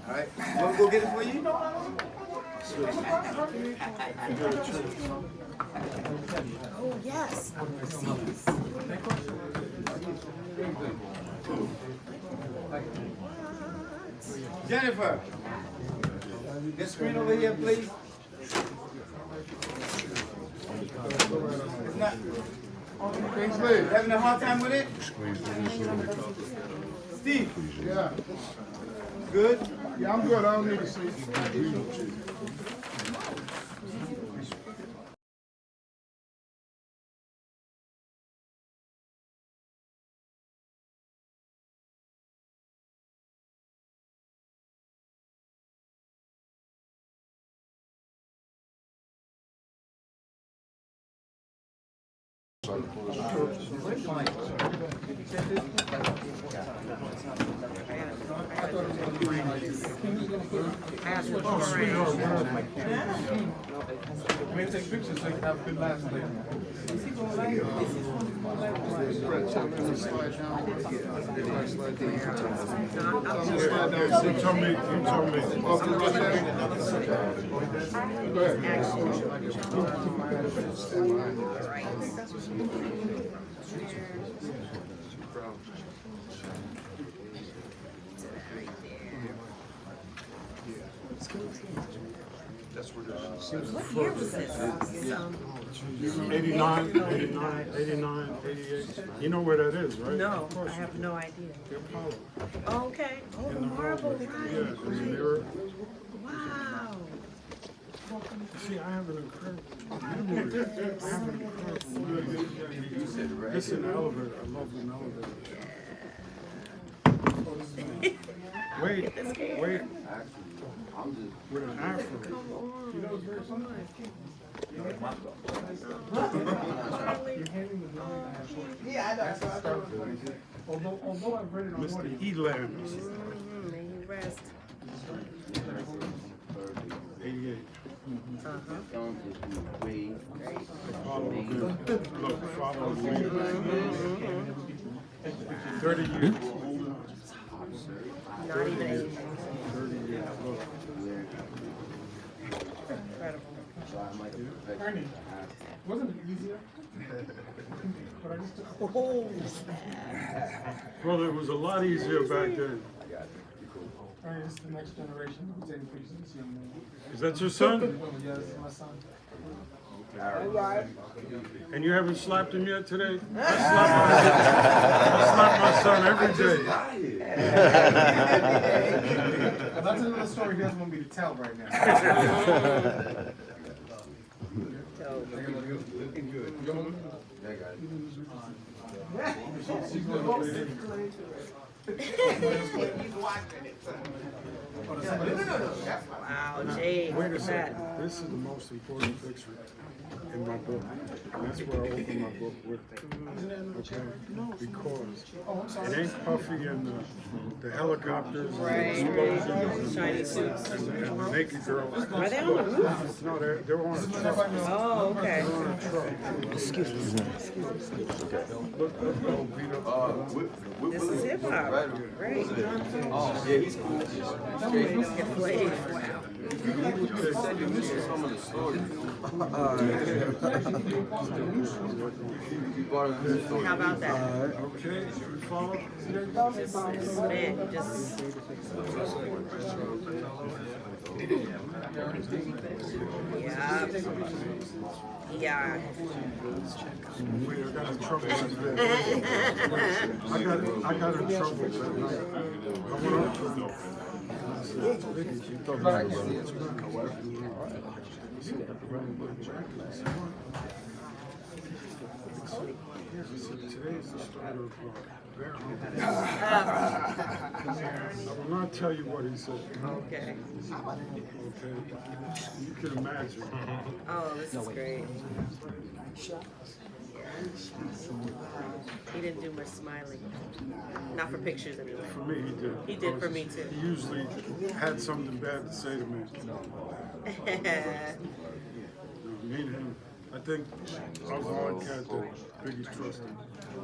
All right. You want to go get it for you? Oh, yes. Please. Jennifer, this screen over here, please. It's not. Kingsley, having a hard time with it? Steve. Yeah. Good? Yeah, I'm good. I don't need to see. We're gonna take pictures so you can have a good laugh later. You told me. What year was this? 89, 88. You know where that is, right? No, I have no idea. The Apollo. Oh, okay. Oh, the marble, right. Yeah, in the mirror. Wow. See, I have an incredible memory. I have an incredible memory. This is an elevator. I love an elevator. Wait. With an afro. You know, it's very funny. Yeah, I know. Although I've read it on Mr. Eland. May he rest. 88. Great. Look, follow me. 30 years. Not even 80. 30 years. Look. Incredible. Ernie, wasn't it easier? But I just took Oh, Well, it was a lot easier back then. Ernie, this is the next generation. Who's taking pictures of this young man? Is that your son? Yes, this is my son. And you haven't slapped him yet today? I slap my son every day. That's another story he doesn't want me to tell right now. wow, Jay. Wait a Matt. second. This is the most important picture in my book. And that's where I open my book with. Okay? Because it ain't Puffy and the helicopters and the explosions Shiny suits. and the naked girls. Are they on the roof? No, they're on a truck. Oh, okay. They're on a truck. Excuse me. Look, beat up. This is hip hop. Great. Oh, yeah, he's cool. Wow. Some of the stories. How about that? Okay, you follow? Man, just. Yeah. Yeah. Wait, I got in trouble that night. I got in trouble that night. I went up to him. I said, "Vicky, you talking about today's the start of I will not tell you what he said. Okay. Okay. You can imagine. Oh, this is great. He didn't do much smiling. Not for pictures anyway. For me, he did. He did for me too. He usually had something bad to say to me. Me and him, I think I was the one cat that Biggie trusted.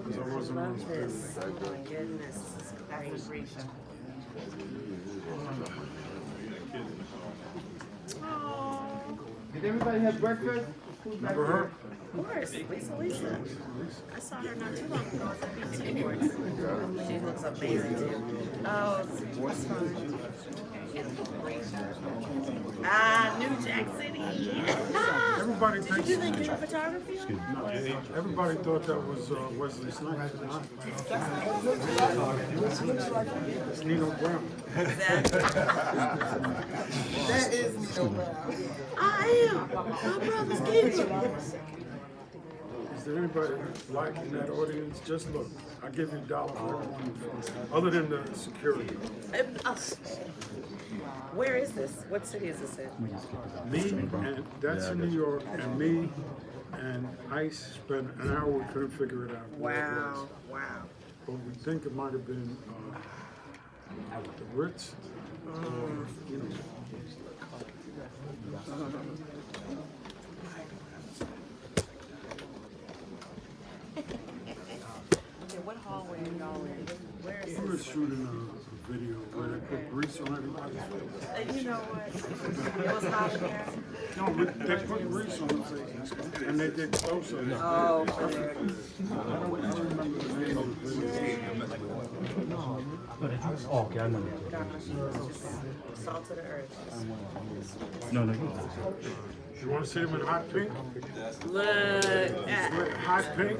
Because I wasn't on his This. page. Oh my goodness. This is great. Did everybody have breakfast? Who's back Never heard? Of course, Lisa. I saw her not too long ago at the BT Awards. She looks amazing too. Oh, it's fun. New Jack City. Everybody Did you thinks. do the new photography? Everybody thought that was Wesley Snipes. It's Nino Brown. Exactly. That is Nino Brown. I am. My brother's keeper. Is there anybody like in that audience? Just look. I'll give you $1 for everyone in front. Other than the security. Where is this? What city is this in? Me, and that's in New York, and me and Ice spent an hour, we couldn't figure it out. where it was. Wow. But we think it might have been the Ritz. You know. Okay, what hallway are y'all in? Where is We were this? shooting a video where they put grease on everybody's face. You know what? It was hot in there. No, they put grease on the faces, and they did close-ups. Oh, okay. I don't remember the name of the video. Okay, I know. Salt of the earth. No. You want to see them in hot pink? Look at With hot pink?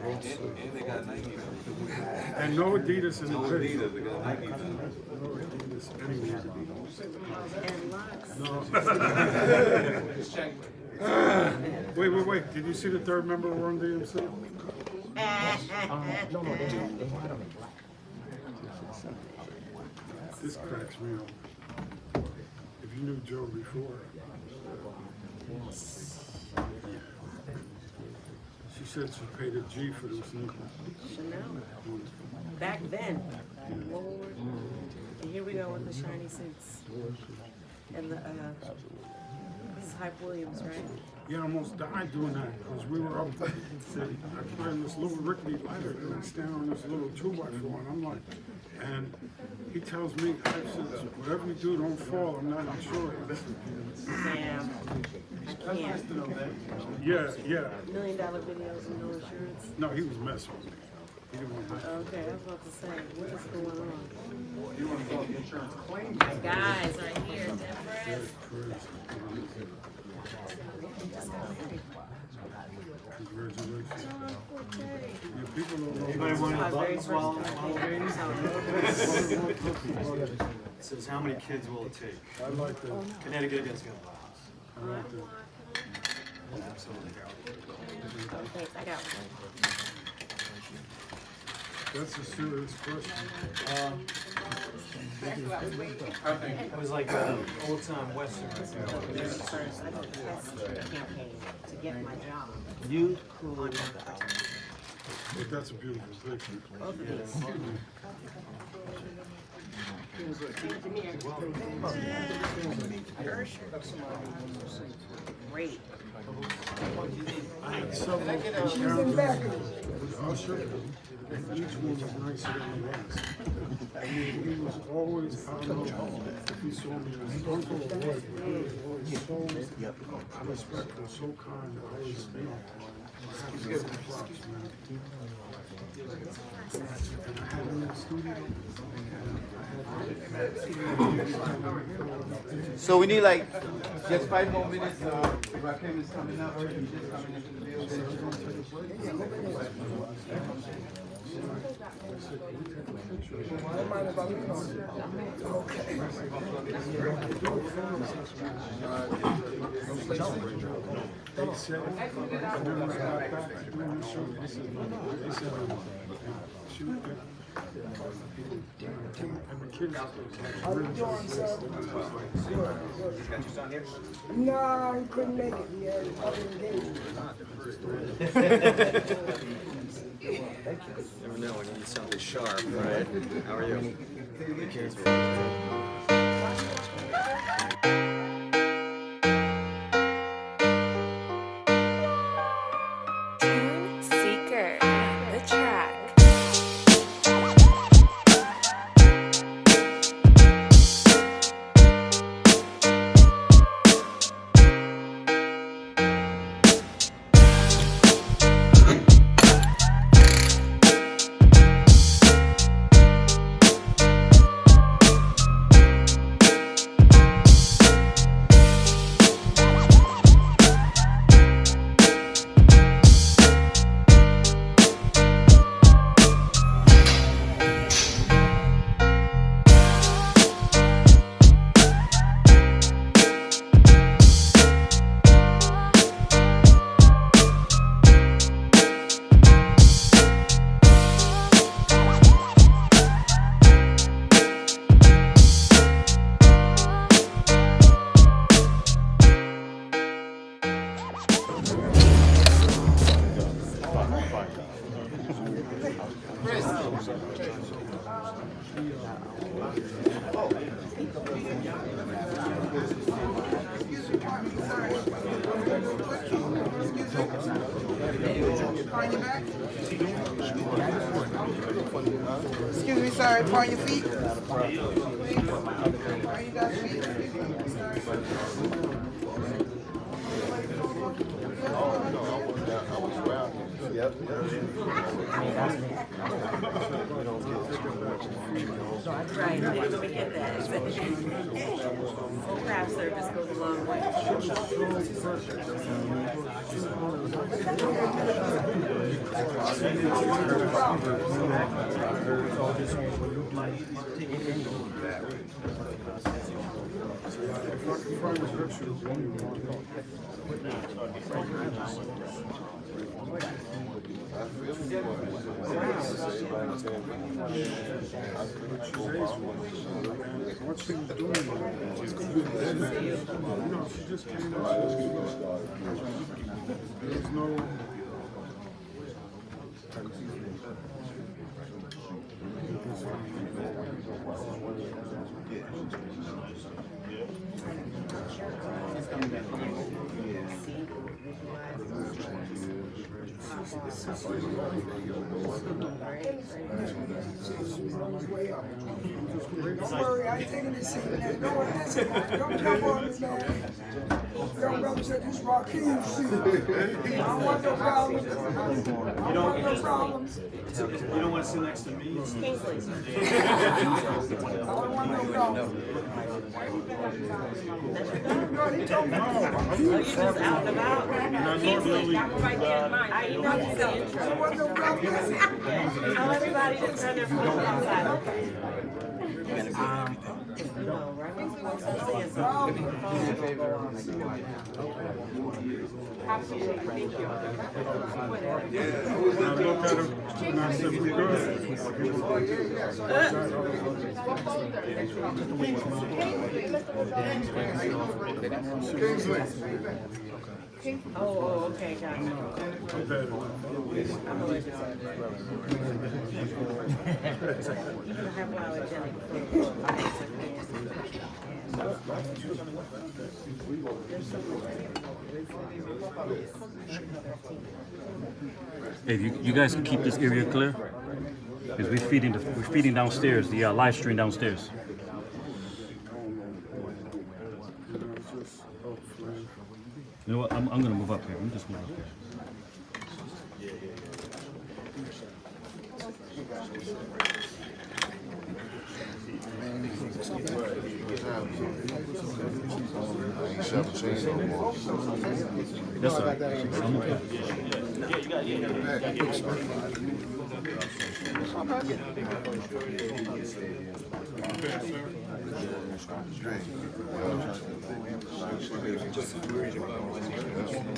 And no Adidas in the video. No Adidas anywhere. and Lux. No. Wait. Did you see the third member of Run DMC? No, they had them. This cracks me up. If you knew Joe before. She said she paid a G for those sneakers. Chanel. Back then. Lord. And here we go with the shiny suits. And the, this is Hype Williams, right? Yeah, I almost died doing that because we were up. I put in this little rickety ladder and I stand on this little 2x4 and I'm like, and he tells me, I says, whatever you do, don't fall. I'm not insured. Damn. I can't. Yeah. $1 million videos and no insurance. No, he was messing with me. He didn't want to mess with me. Okay, I was about to say, what is going on? You want to call the insurance claim? Guys right here, Deborah. That's crazy. Congratulations. Yeah, people don't know. Anybody want My a very button first swallow? birthday. It says, how many kids will it take? I like that. Connecticut against gun violence. I like that. Absolutely. Thanks, I got one. That's a serious question. It was like old time Western. First, I did a test campaign to get my job. You But that's a beautiful picture. Both of these. Great. I had several encounters with Usher, and each one was nicer than the last. I mean, he was always, I don't know if he saw me as uncle or what, but he was always so respectful, so kind, always, you know, I have to give him props, man. And I had him in the studio, So we need like just 5 more minutes. Rakim is coming up. He's just coming into the building. They said, and then when I got back to doing the show, they said, shoot it. And the kids really No, he couldn't make it. He had other engagements. Never know when you need something sharp, right? How are you? Tune Seeker, the track. Excuse me, sorry, point your feet. Why you got feet? Right, I didn't even get that. Full craft service goes a long way. What she was doing, she just came out. There's no. Don't worry, I ain't taking this seat. Don't listen. Don't jump on me, man. Young brother said this Rakim seat. I don't want no problems. I don't want no problems. You don't want to sit next to me? Kingsley. I don't want no problems. No, he told me. Oh, you just out and about? Kingsley, right there in mind. I know you the intro. I don't want no problems. Tell everybody to turn their phones outside. No, right? Once I'm saying something, the phone will go off. Absolutely, thank you. I looked at him and I said, we good. Oh, okay, got it. I'm gonna let you You can have hypoallergenic Hey, you guys can keep this area clear, because we're feeding downstairs, the live stream downstairs. You know what? I'm gonna move up here. Let me just move up here. Yes, sir. I'm okay.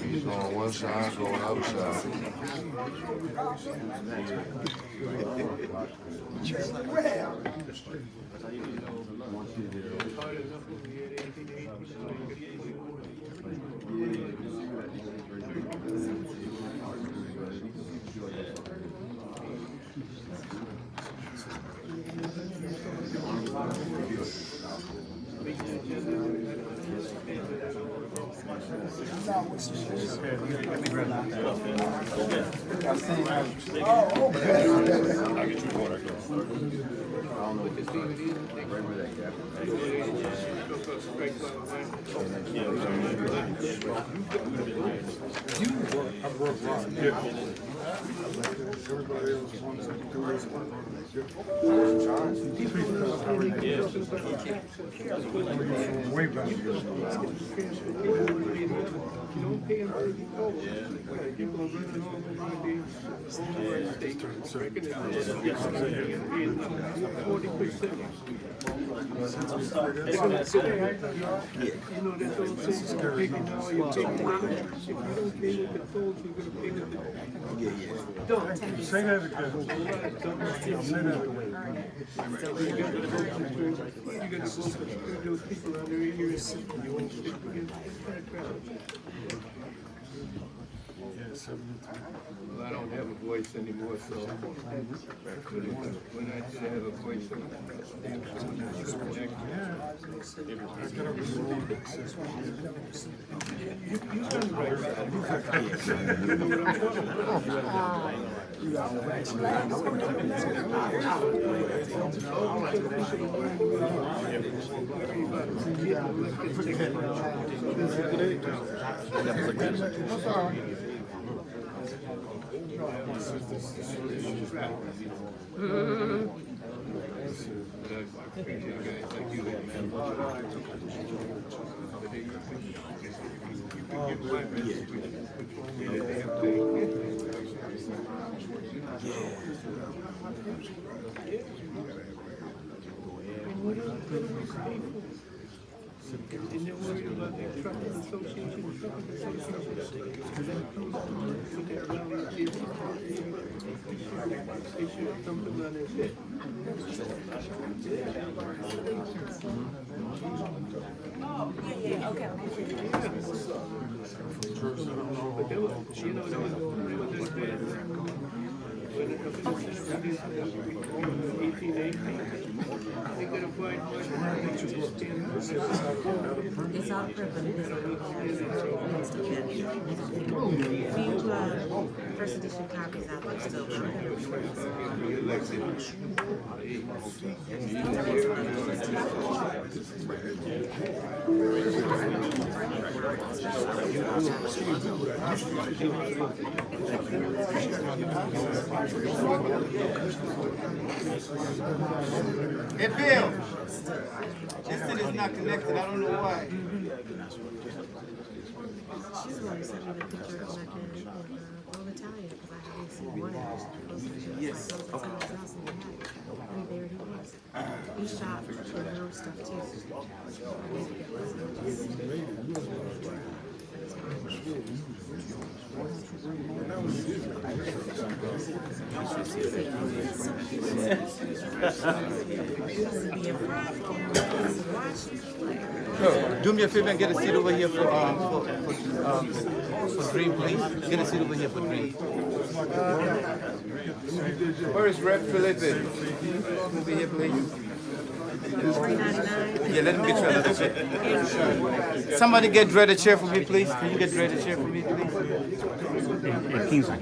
He's on one side, go on the other side. Everybody else wants to do this one. Way back. Say that again. Say that again. Yeah, 73. I don't have a voice anymore, so when I did have a voice, It's out there, but it is on few first edition copies out there still. Hey Bill, this thing is not connected. I don't know why. She's the one who sent me the picture of Connecticut and Old Italian because I haven't seen one of them. Yes. And there he was. He shot the little stuff too. Do me a favor and get a seat over here for Dream, please. Get a seat over here for Dream. Where is Rep Felipe? Over here, please. Yeah, let him get you another chair. Somebody get Dred a chair for me, please. Can you get Dred a chair for me, please? Yeah, Kingsley.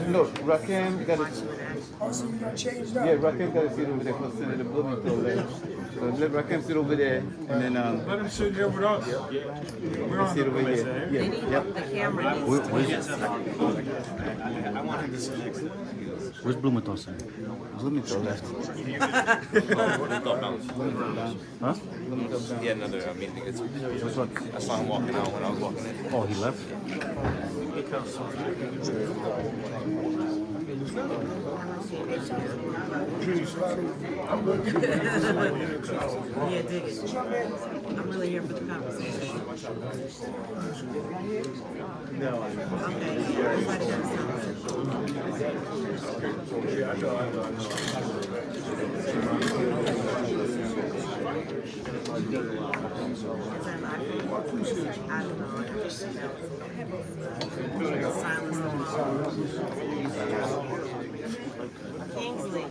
No, Rakim got a... Also, you got changed up. Yeah, Rakim got a seat over there for Senator Bloomington there. So let Rakim sit over there, and then Let him sit here with us. We're on sit over here. Yeah, yep. The camera needs Where's Bloomington sitting? Bloomington left. Huh? He had another meeting. I saw him walking out when I was walking in. Oh, he left? Yeah, dig it. I'm really here for the conversation. No. Okay, everybody got silence the phone. Kingsley.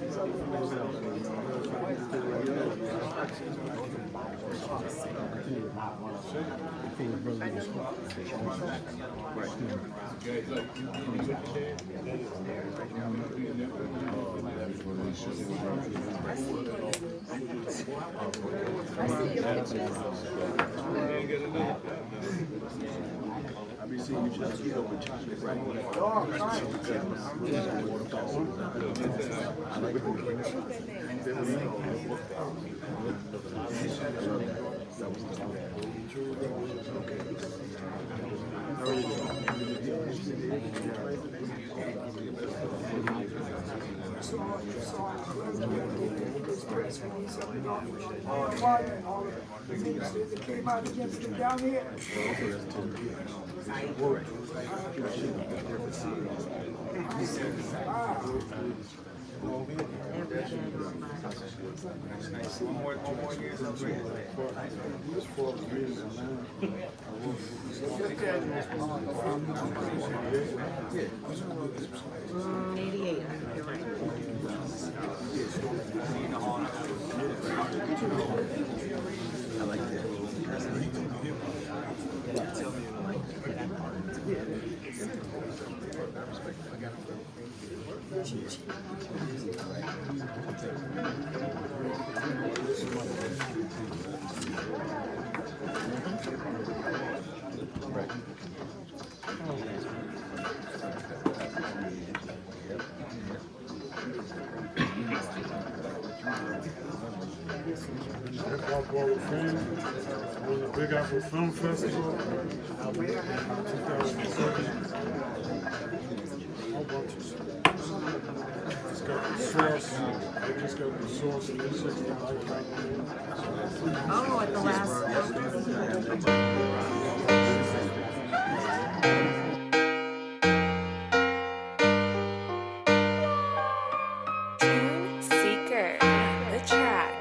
That came out against him down here. Every day on my One more year, so great. As far as me and Atlanta, 88, I think you're right. I like that. Hip Hop Hall of Fame, won the Big Apple Film Festival, 2007. How about you? Just got the sauce. I just got the sauce and this is the lifetime. Oh, at the last. Tune Seeker, the track.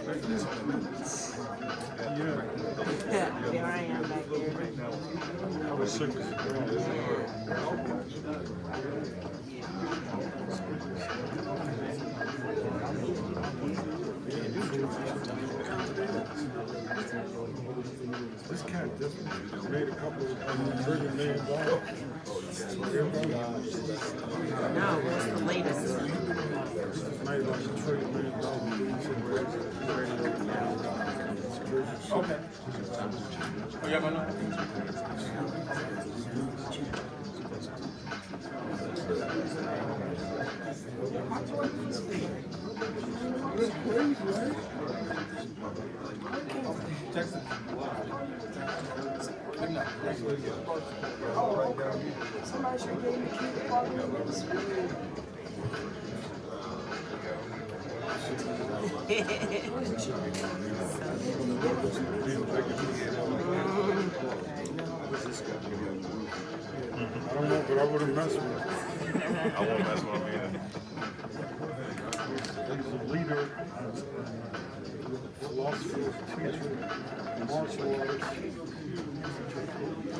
There's none. Yeah, Here I am back here. I was sick as a This cat just made a couple of $30 million. No, what's the latest? Made like $30 million. Okay. Oh, yeah, man. Texas. Somebody should give me a key to park in this. I don't know, but I wouldn't mess with him. I won't mess with him He's a leader, philosopher, teacher, martial artist,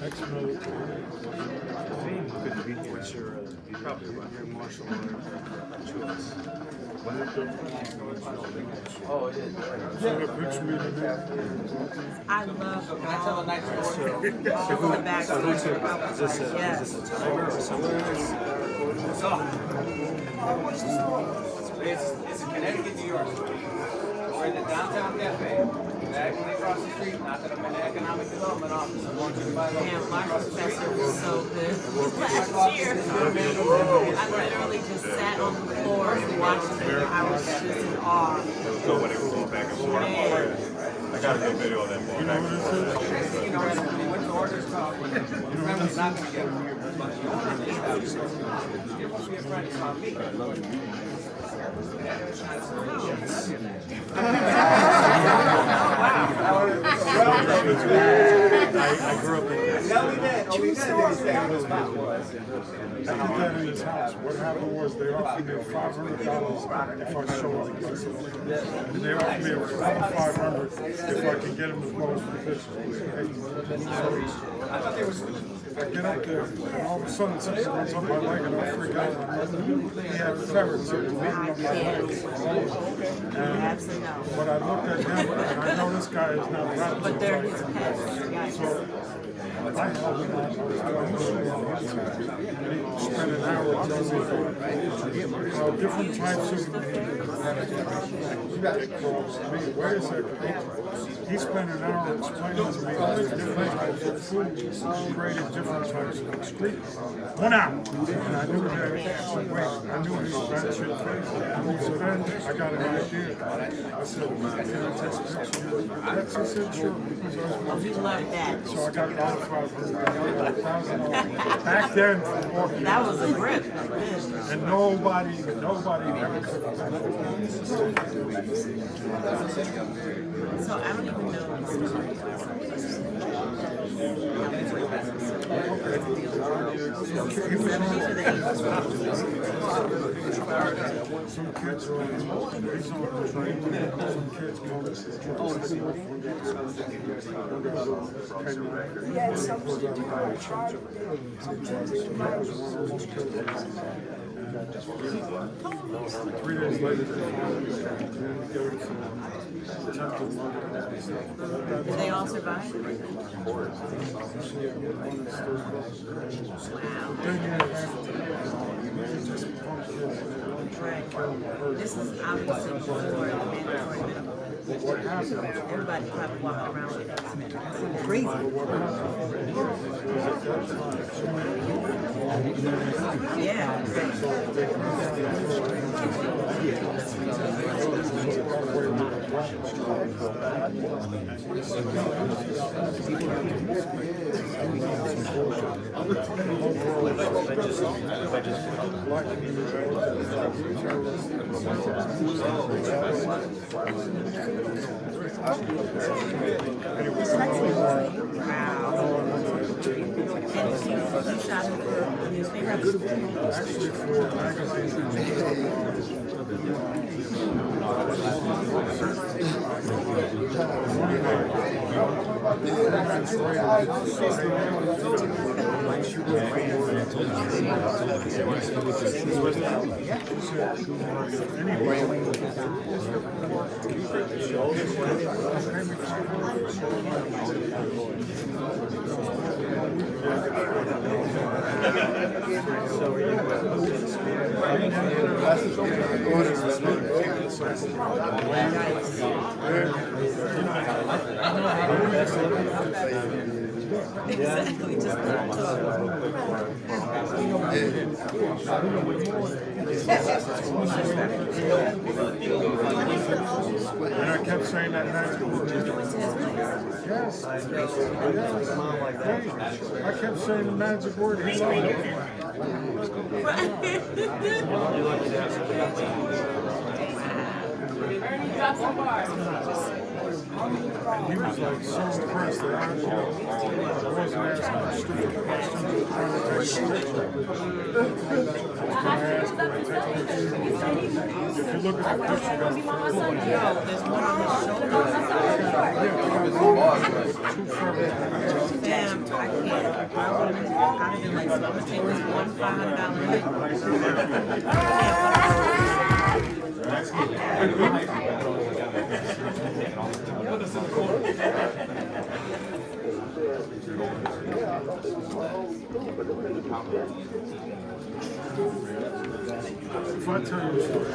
ex-military. What's your martial art choice? Oh, it is. So the picture me today. I love all the back. Yes. It's in Connecticut, New York. We're in the downtown cafe. Diagonally across the street. Not that I'm in the economic development office. I'm going to buy Damn, my professor was so good last year. I literally just sat on the floor and watched it. I was just in awe. So when it was going back and forth, I got a good video of that. You know what this is? you know, when he went to order his coffee, remember not to get weird, but the owner did have it. It must be a friend, it's not me. I grew up in true story. I did that in his house. What happened was they offered me $500 if I show up. And they offered me another $500 if I could get him to pose for pictures. I get up there, and all of a sudden something runs up my leg, and I freak out. He had ferrets living up my leg. But I looked at him, and I know this guy is not rapping. But they're his pets. So I helped him out. And he spent an hour telling me different types of wait a second. He spent an hour explaining to me different types of food, created different types of street. 1 hour. And I knew that, wait, I knew he was that shit crazy. So then I got an idea. I said, can I take a picture? That's I said, sure. You love that. So I got another $500. Back then, that was a grip. And nobody ever took it. So I don't even know the story. Some kids are on the train, some kids come. Yeah, something to do with tribe. 3 days later, Did they all survive? Right. This is obviously before the mandatory minimum. Everybody probably walking around with it. Crazy. Yeah. Exactly, just and I kept saying that magic word. Yes. I kept saying the magic word. He loved it. He was like so impressed that I wasn't asking him stupid questions, trying to take a picture. I asked her to take a picture. If you look at the picture, you got there's one on his shoulder. two furry. Damn, I can't. I'd have been like, so I'm gonna take this one $500 If I tell you a story,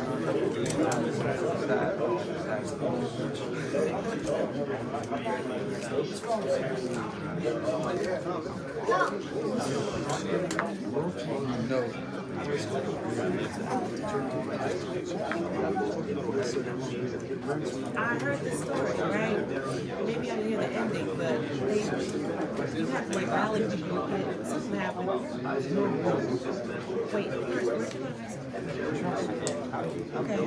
I heard this story, right? Maybe I didn't hear the ending, but you have to like rally people to get something happened. Wait, first, where'd you go? Good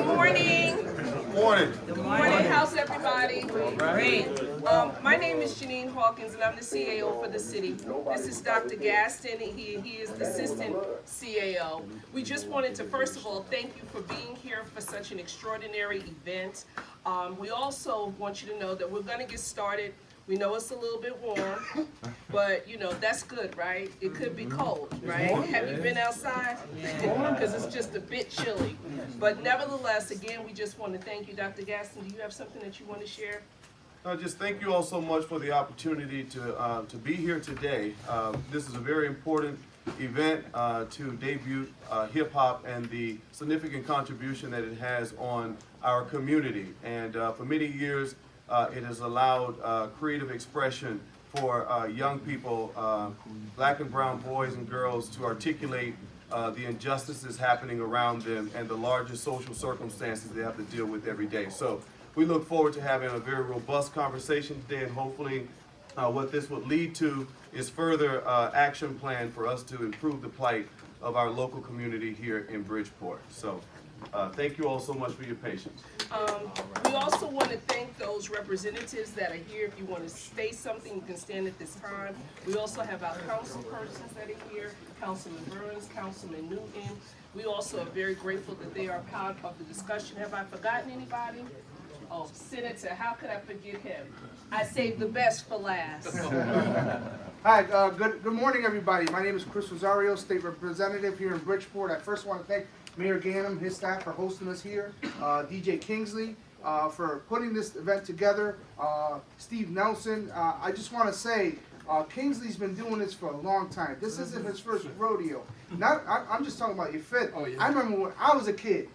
morning. Morning. Good morning. How's everybody? Great. My name is Janine Hawkins, and I'm the CAO for the city. This is Dr. Gaston, and he is the assistant CAO. We just wanted to, first of all, thank you for being here for such an extraordinary event. We also want you to know that we're going to get started. We know it's a little bit warm, but you know, that's good, right? It could be cold, right? Have you been outside? Because it's just a bit chilly. But nevertheless, again, we just want to thank you, Dr. Gaston. Do you have something that you want to share? Just thank you all so much for the opportunity to be here today. This is a very important event to debut hip hop and the significant contribution that it has on our community. And for many years, it has allowed creative expression for young people, black and brown boys and girls, to articulate the injustices happening around them and the larger social circumstances they have to deal with every day. So we look forward to having a very robust conversation today, and hopefully what this would lead to is further action plan for us to improve the plight of our local community here in Bridgeport. So thank you all so much for your patience. We also want to thank those representatives that are here. If you want to say something, you can stand at this time. We also have our council persons that are here, Councilman Burns, Councilman Newton. We also are very grateful that they are part of the discussion. Have I forgotten anybody? Oh, Senator, how could I forget him? I saved the best for last. Hi, good morning, everybody. My name is Chris Rosario, State Representative here in Bridgeport. I first want to thank Mayor Ganem, his staff for hosting us here, DJ Kingsley for putting this event together, Steve Nelson. I just want to say, Kingsley's been doing this for a long time. This isn't his first rodeo. I'm just talking about your fit. Oh, yeah. I remember when I was a kid,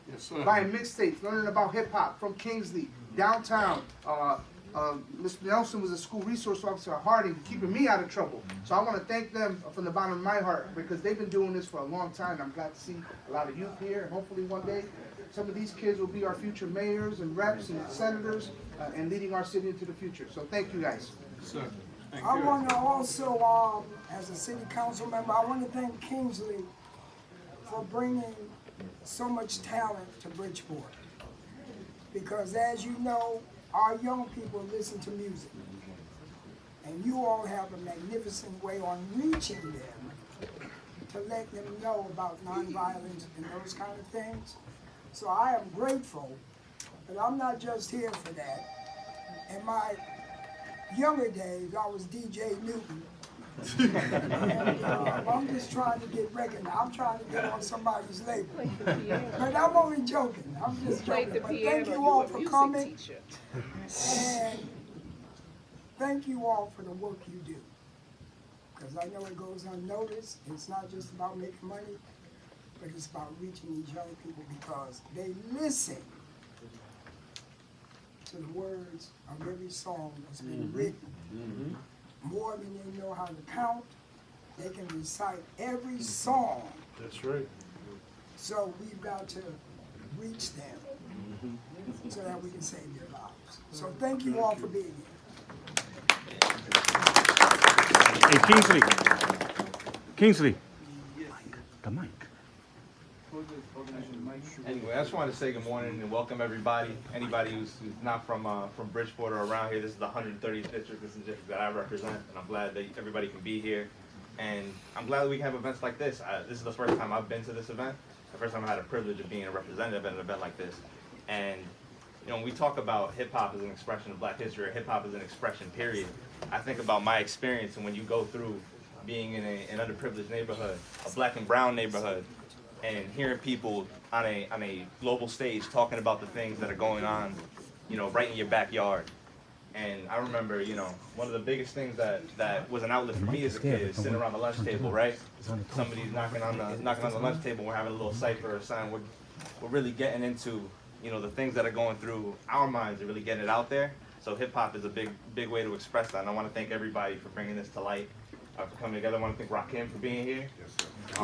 buying mixtapes, learning about hip hop from Kingsley, downtown. Mr. Nelson was a school resource officer at Harding, keeping me out of trouble. So I want to thank them from the bottom of my heart, because they've been doing this for a long time. I'm glad to see a lot of youth here, and hopefully one day some of these kids will be our future mayors and reps and senators and leading our city into the future. So thank you guys. Sir, thank I you. want to also, as a city council member, I want to thank Kingsley for bringing so much talent to Bridgeport. Because as you know, our young people listen to music. And you all have a magnificent way on reaching them to let them know about nonviolence and those kind of things. So I am grateful, but I'm not just here for that. In my younger days, I was DJ Newton. And I'm just trying to get recognized. I'm trying to get on somebody's label. But I'm only joking. I'm just joking. But thank you all for coming. And thank you all for the work you do. Because I know it goes unnoticed. It's not just about making money, but it's about reaching these young people because they listen to the words of every song that's been written. More than they know how to count, they can recite every song. That's right. So we've got to reach them so that we can save their lives. So thank you all for being here. Hey, Kingsley, the mic. Anyway, I just wanted to say good morning and welcome everybody. Anybody who's not from Bridgeport or around here, this is the 130th district. This is the district that I represent, and I'm glad that everybody can be here. And I'm glad that we can have events like this. This is the first time I've been to this event. The first time I had a privilege of being a representative at an event like this. And you know, when we talk about hip hop as an expression of Black history, or hip hop as an expression, period, I think about my experience and when you go through being in an underprivileged neighborhood, a Black and brown neighborhood, and hearing people on a global stage talking about the things that are going on, you know, right in your backyard. And I remember, you know, one of the biggest things that was an outlet for me as a kid is sitting around the lunch table, right? Somebody's knocking on the lunch table, we're having a little cipher or something. We're really getting into, you know, the things that are going through our minds and really getting it out there. So hip hop is a big way to express that. And I want to thank everybody for bringing this to light, for coming together. I want to thank Rakim for being here. I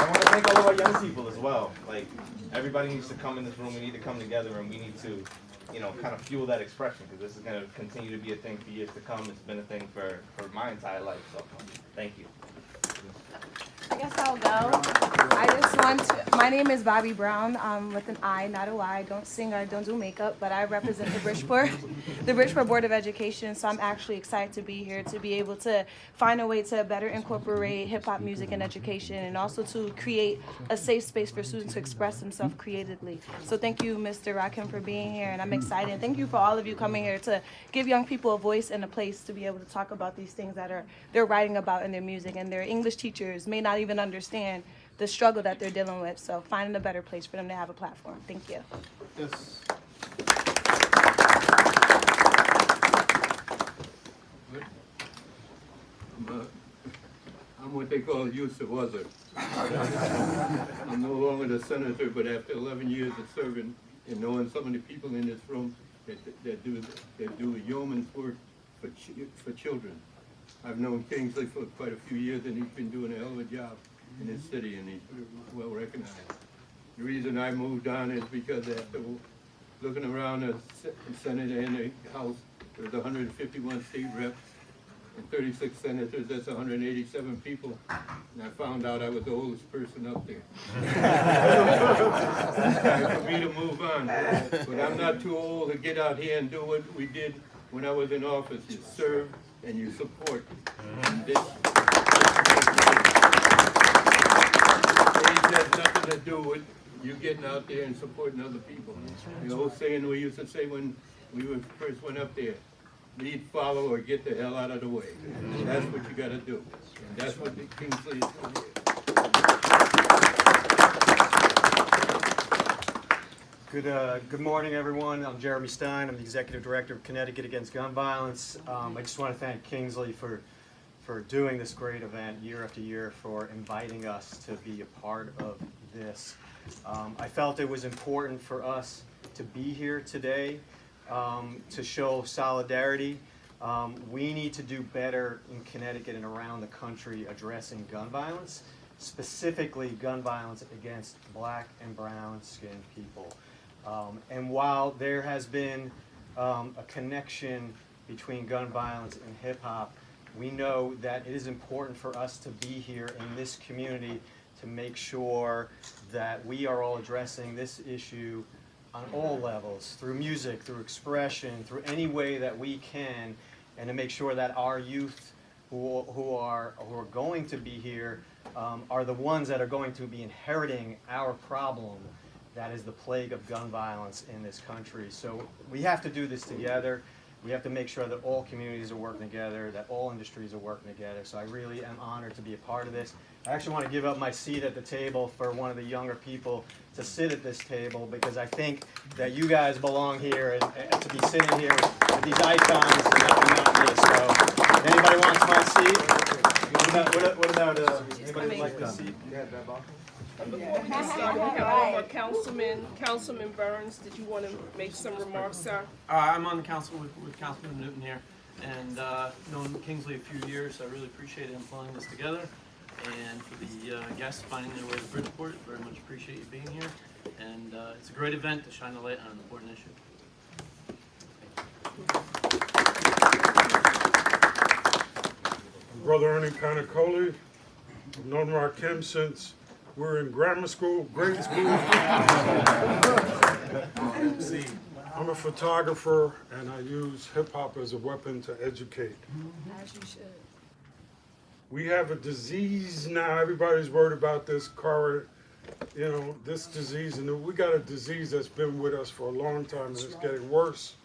want to thank all of our young people as well. Like, everybody needs to come in this room. We need to come together, and we need to, you know, kind of fuel that expression, because this is going to continue to be a thing for years to come. It's been a thing for my entire life. So, thank you. I guess I'll go. I just want to, my name is Bobby Brown, with an I, not a Y. I don't sing or don't do makeup, but I represent the Bridgeport Board of Education, so I'm actually excited to be here, to be able to find a way to better incorporate hip-hop music in education, and also to create a safe space for students to express themselves creatively. So thank you, Mr. Rakim, for being here, and I'm excited. And thank you for all of you coming here to give young people a voice and a place to be able to talk about these things that they're writing about in their music, and their English teachers may not even understand the struggle that they're dealing with. So finding a better place for them to have a platform. Thank you. Yes. I'm what they call youth of other. I'm no longer the senator, but after 11 years of serving and knowing some of the people in this room that do yeoman's work for children. I've known Kingsley for quite a few years, and he's been doing a hell of a job in this city, and he's well recognized. The reason I moved on is because after looking around the Senate and the House, there's 151 state reps and 36 senators. That's 187 people, and I found out I was the oldest person up there. It's time for me to move on, but I'm not too old to get out here and do what we did when I was in office. You serve and you support. And this age has nothing to do with you getting out there and supporting other people. The old saying we used to say when we first went up there, lead, follow, or get the hell out of the way. And that's what you got to do. And that's what the Kingsley is doing here. Good morning, everyone. I'm Jeremy Stein. I'm the Executive Director of Connecticut Against Gun Violence. I just want to thank Kingsley for doing this great event year after year, for inviting us to be a part of this. I felt it was important for us to be here today to show solidarity. We need to do better in Connecticut and around the country addressing gun violence, specifically gun violence against black and brown skinned people. And while there has been a connection between gun violence and hip hop, we know that it is important for us to be here in this community to make sure that we are all addressing this issue on all levels, through music, through expression, through any way that we can, and to make sure that our youth who are going to be here are the ones that are going to be inheriting our problem, that is the plague of gun violence in this country. So we have to do this together. We have to make sure that all communities are working together, that all industries are working together. So I really am honored to be a part of this. I actually want to give up my seat at the table for one of the younger people to sit at this table, because I think that you guys belong here and to be sitting here with these icons and not me. So if anybody wants my seat, what about anybody like a seat? Before we get started, we have our Councilman Burns. Did you want to make some remarks, sir? I'm on the council with Councilman Newton here, and known Kingsley a few years, so I really appreciate him pulling this together. And for the guests finding their way to Bridgeport, very much appreciate you being here. And it's a great event to shine a light on an important issue. Brother Ernie Connicoli, I've known Rakim since we were in grammar school, grade school. I'm a photographer, and I use hip-hop as a weapon to educate. As you should. We have a disease now. Everybody's worried about this this disease, and we got a disease that's been with us for a long time, and it's getting worse.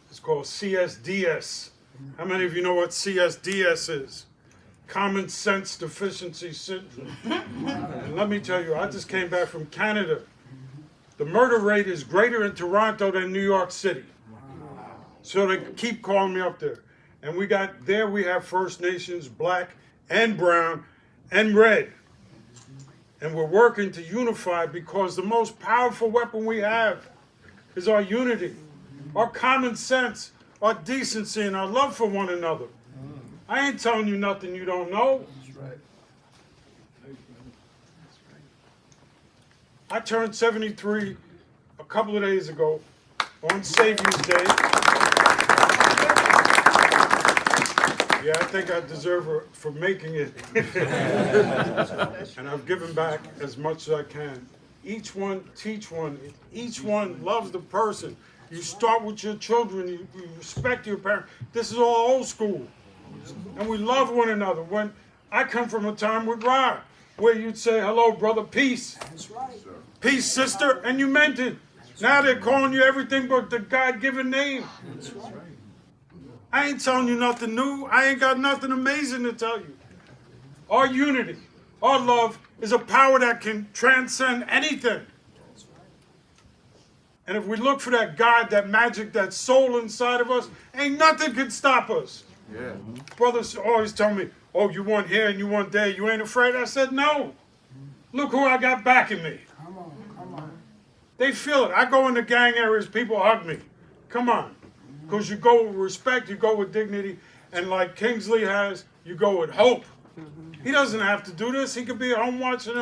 It's called CSDS. How many of you know what CSDS is? Common Sense Deficiency Syndrome. And let me tell you, I just came back from Canada, The murder rate is greater in Toronto than New York City. So they keep calling me up there. And we have First Nations, black and brown and red. And we're working to unify because the most powerful weapon we have is our unity, our common sense, our decency, and our love for one another. I ain't telling you nothing you don't know. I turned 73 a couple of days ago on Savior's Day. Yeah, I think I deserve her for making it. And I've given back as much as I can. Each one, teach one. Each one loves the person. You start with your children. You respect your parents. This is all old school. And we love one another. When I come from a time with Rod, where you'd say, hello, brother, peace. That's right. Peace, sister, and you meant it. Now they're calling you everything but the God-given name. That's right. I ain't telling you nothing new. I ain't got nothing amazing to tell you. Our unity, our love is a power that can transcend anything. And if we look for that God, that magic, that soul inside of us, ain't nothing can stop us. Yeah. Brothers always tell me, oh, you want here and you want there. You ain't afraid? I said, no. Look who I got backing me. Come on, come on. They feel it. I go into gang areas, people hug me. Come on. Because you go with respect, you go with dignity, and like Kingsley has, you go with hope. He doesn't have to do this. He could be at home watching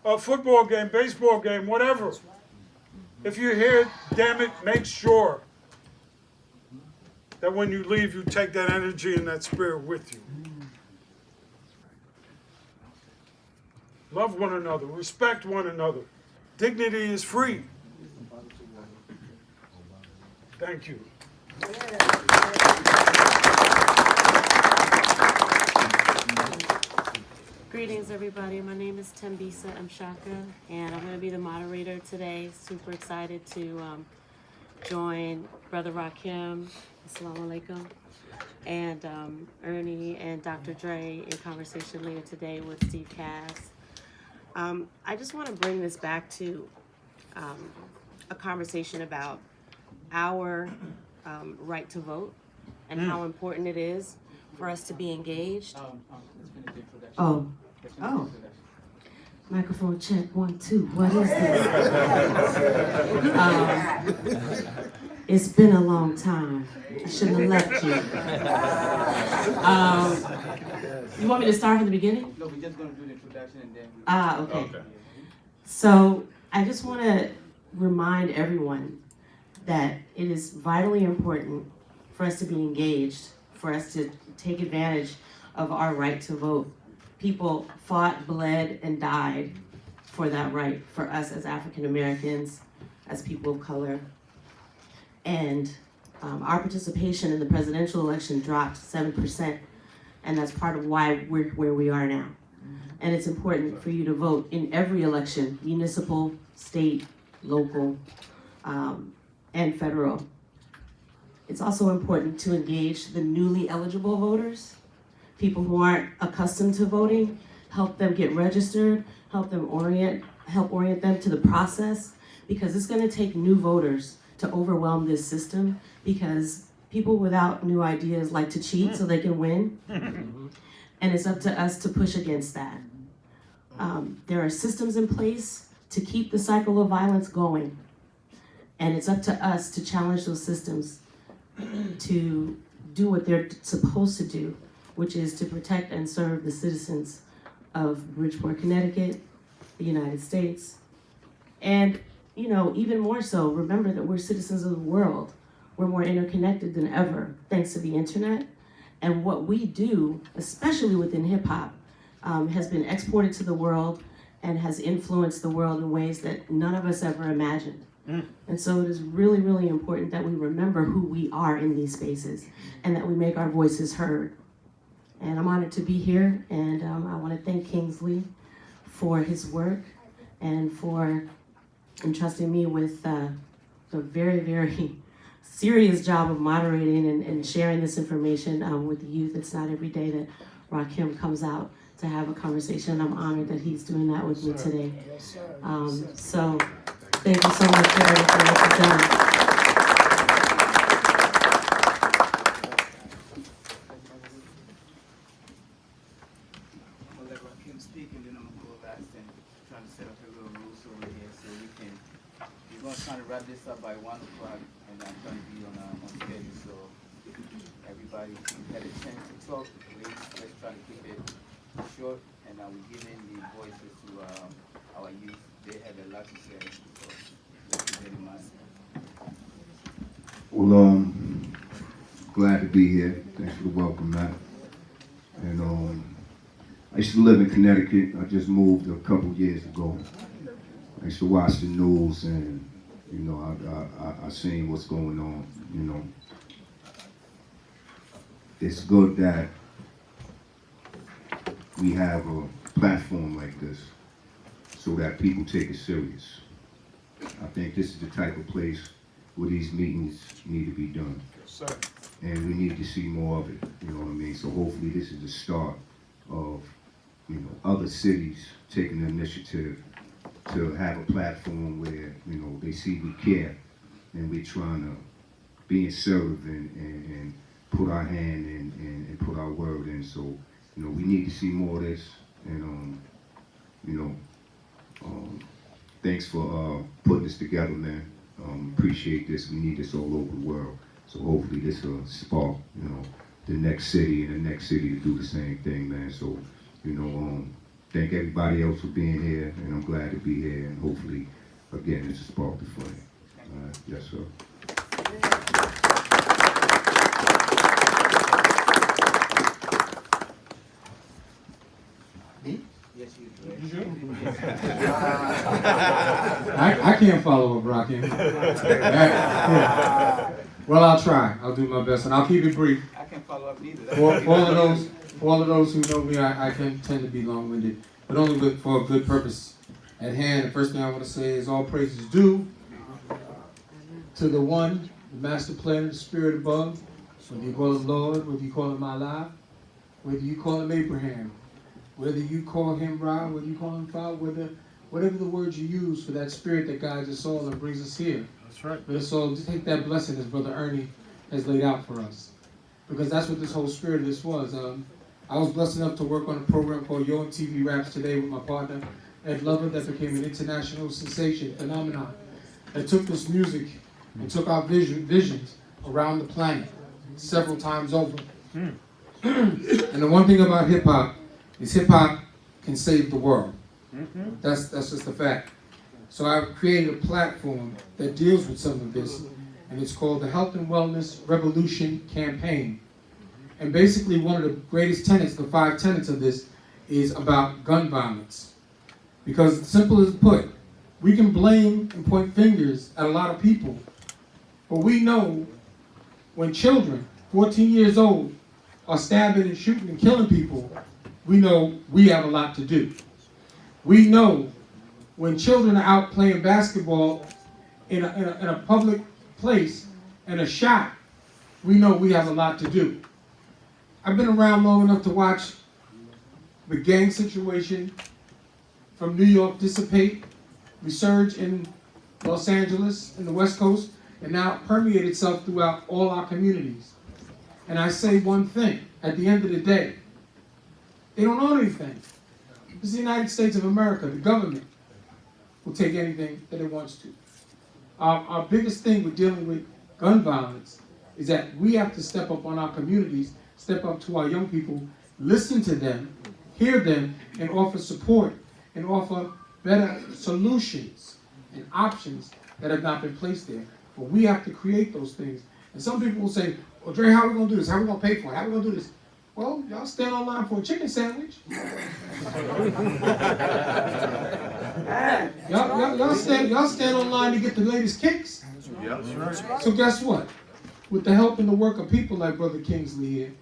a football game, baseball game, whatever. If you're here, damn it, make sure that when you leave, you take that energy and that spirit with you. Love one another, respect one another. Dignity is free. Thank you. Greetings, everybody. My name is Tembisa Mshaka, and I'm going to be the moderator today. Super excited to join Brother Rakim, Assalamu alaikum, and Ernie and Dr. Dre in conversation later today with Steve Cass. I just want to bring this back to a conversation about our right to vote and how important it is for us to be engaged. Oh. Microphone check, 1, 2. What is this? It's been a long time. I shouldn't have left you. You want me to start from the beginning? No, we're just going to do the introduction and then okay. So I just want to remind everyone that it is vitally important for us to be engaged, for us to take advantage of our right to vote. People fought, bled, and died for that right, for us as African Americans, as people of color. And our participation in the presidential election dropped 7%, and that's part of why we're where we are now. And it's important for you to vote in every election, municipal, state, local, and federal. It's also important to engage the newly eligible voters, people who aren't accustomed to voting, help them get registered, help orient them to the process, because it's going to take new voters to overwhelm this system, because people without new ideas like to cheat so they can win. And it's up to us to push against that. There are systems in place to keep the cycle of violence going. And it's up to us to challenge those systems to do what they're supposed to do, which is to protect and serve the citizens of Bridgeport, Connecticut, the United States. And, you know, even more so, remember that we're citizens of the world. We're more interconnected than ever, thanks to the internet. And what we do, especially within hip hop, has been exported to the world and has influenced the world in ways that none of us ever imagined. And so it is really, really important that we remember who we are in these spaces and that we make our voices heard. And I'm honored to be here, and I want to thank Kingsley for his work and for entrusting me with the very, very serious job of moderating and sharing this information with the youth. It's not every day that Rakim comes out to have a conversation. I'm honored that he's doing that with me today. So Thank you so much for everything that you've done. I'll let Rakim speak and then I'm gonna go last and trying to set up a little rules over here so we can, we're gonna try to wrap this up by 1 o'clock and I'm trying to be on schedule so everybody had a chance to talk. Let's try to keep it short and we're giving the voices to our youth. They have a lot to say, so let's keep that in mind. Well, glad to be here. Thanks for the welcome, Matt. And I used to live in Connecticut. I just moved a couple years ago. I used to watch the news, and you know, I seen what's going on. You know, it's good that we have a platform like this, so that people take it serious. I think this is the type of place where these meetings need to be done. Yes, sir. And we need to see more of it, you know what I mean? So hopefully this is the start of, you know, other cities taking the initiative to have a platform where, you know, they see we care and we're trying to be assertive and put our hand in and put our word in. So, you know, we need to see more of this. And, you know, thanks for putting this together, man. Appreciate this. We need this all over the world. So hopefully this will spark, you know, the next city and the next city to do the same thing, man. So, you know, thank everybody else for being here, and I'm glad to be here. And hopefully, again, this will spark the flame. All right, yes, sir. I can't follow up, Rakim. Yeah. Well, I'll try. I'll do my best, and I'll keep it brief. I can't follow up neither. For all of those who know me, I can tend to be long-winded, but only for a good purpose at hand. The first thing I want to say is all praises due to the one, the master planner, the spirit above, whether you call him Lord, whether you call him Allah, whether you call him Abraham, whether you call him Ra, whether you call him Fa, whatever the words you use for that spirit that guides us all and brings us here. That's right. Let us all take that blessing as Brother Ernie has laid out for us. Because that's what this whole spirit of this was. I was blessed enough to work on a program called Yo MTV Raps Today with my partner, Ed Lover, that became an international sensation, phenomenon, that took this music and took our visions around the planet several times over. And the one thing about hip-hop is hip-hop can save the world. That's just a fact. So I've created a platform that deals with some of this, and it's called the Health and Wellness Revolution Campaign. And basically one of the greatest tenets, the 5 tenets of this, is about gun violence. Because simple as put, we can blame and point fingers at a lot of people, but we know when children, 14 years old, are stabbing and shooting and killing people, we know we have a lot to do. We know when children are out playing basketball in a public place and a shot, we know we have a lot to do. I've been around long enough to watch the gang situation from New York dissipate, resurge in Los Angeles, in the West Coast, and now permeate itself throughout all our communities. And I say one thing, at the end of the day, they don't own anything. This is the United States of America. The government will take anything that it wants to. Our biggest thing with dealing with gun violence is that we have to step up on our communities, step up to our young people, listen to them, hear them, and offer support, and offer better solutions and options that have not been placed there. But we have to create those things. And some people will say, well, Dre, how are we going to do this? How are we going to pay for it? How are we going to do this? Well, y'all stand online for a chicken sandwich. y'all stand online to get the latest kicks. Yeah, that's right. So guess what? With the help and the work of people like Brother Kingsley here,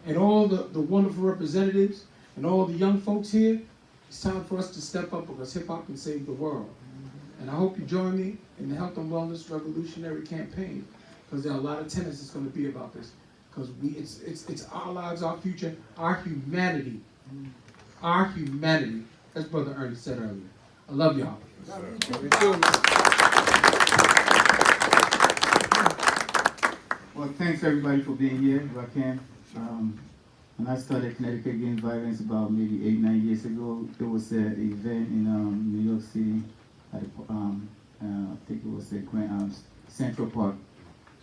and all the wonderful representatives, and all the young folks here, it's time for us to step up because hip-hop can save the world. And I hope you join me in the Health and Wellness Revolutionary Campaign, because there are a lot of tenets that's going to be about this. Because it's our lives, our future, our humanity. Our humanity, as Brother Ernie said earlier. I love y'all. Love you too. Well, thanks everybody for being here, Rakim. When I started Connecticut Against Violence about maybe 8-9 years ago, there was an event in New York City at I think it was at Central Park,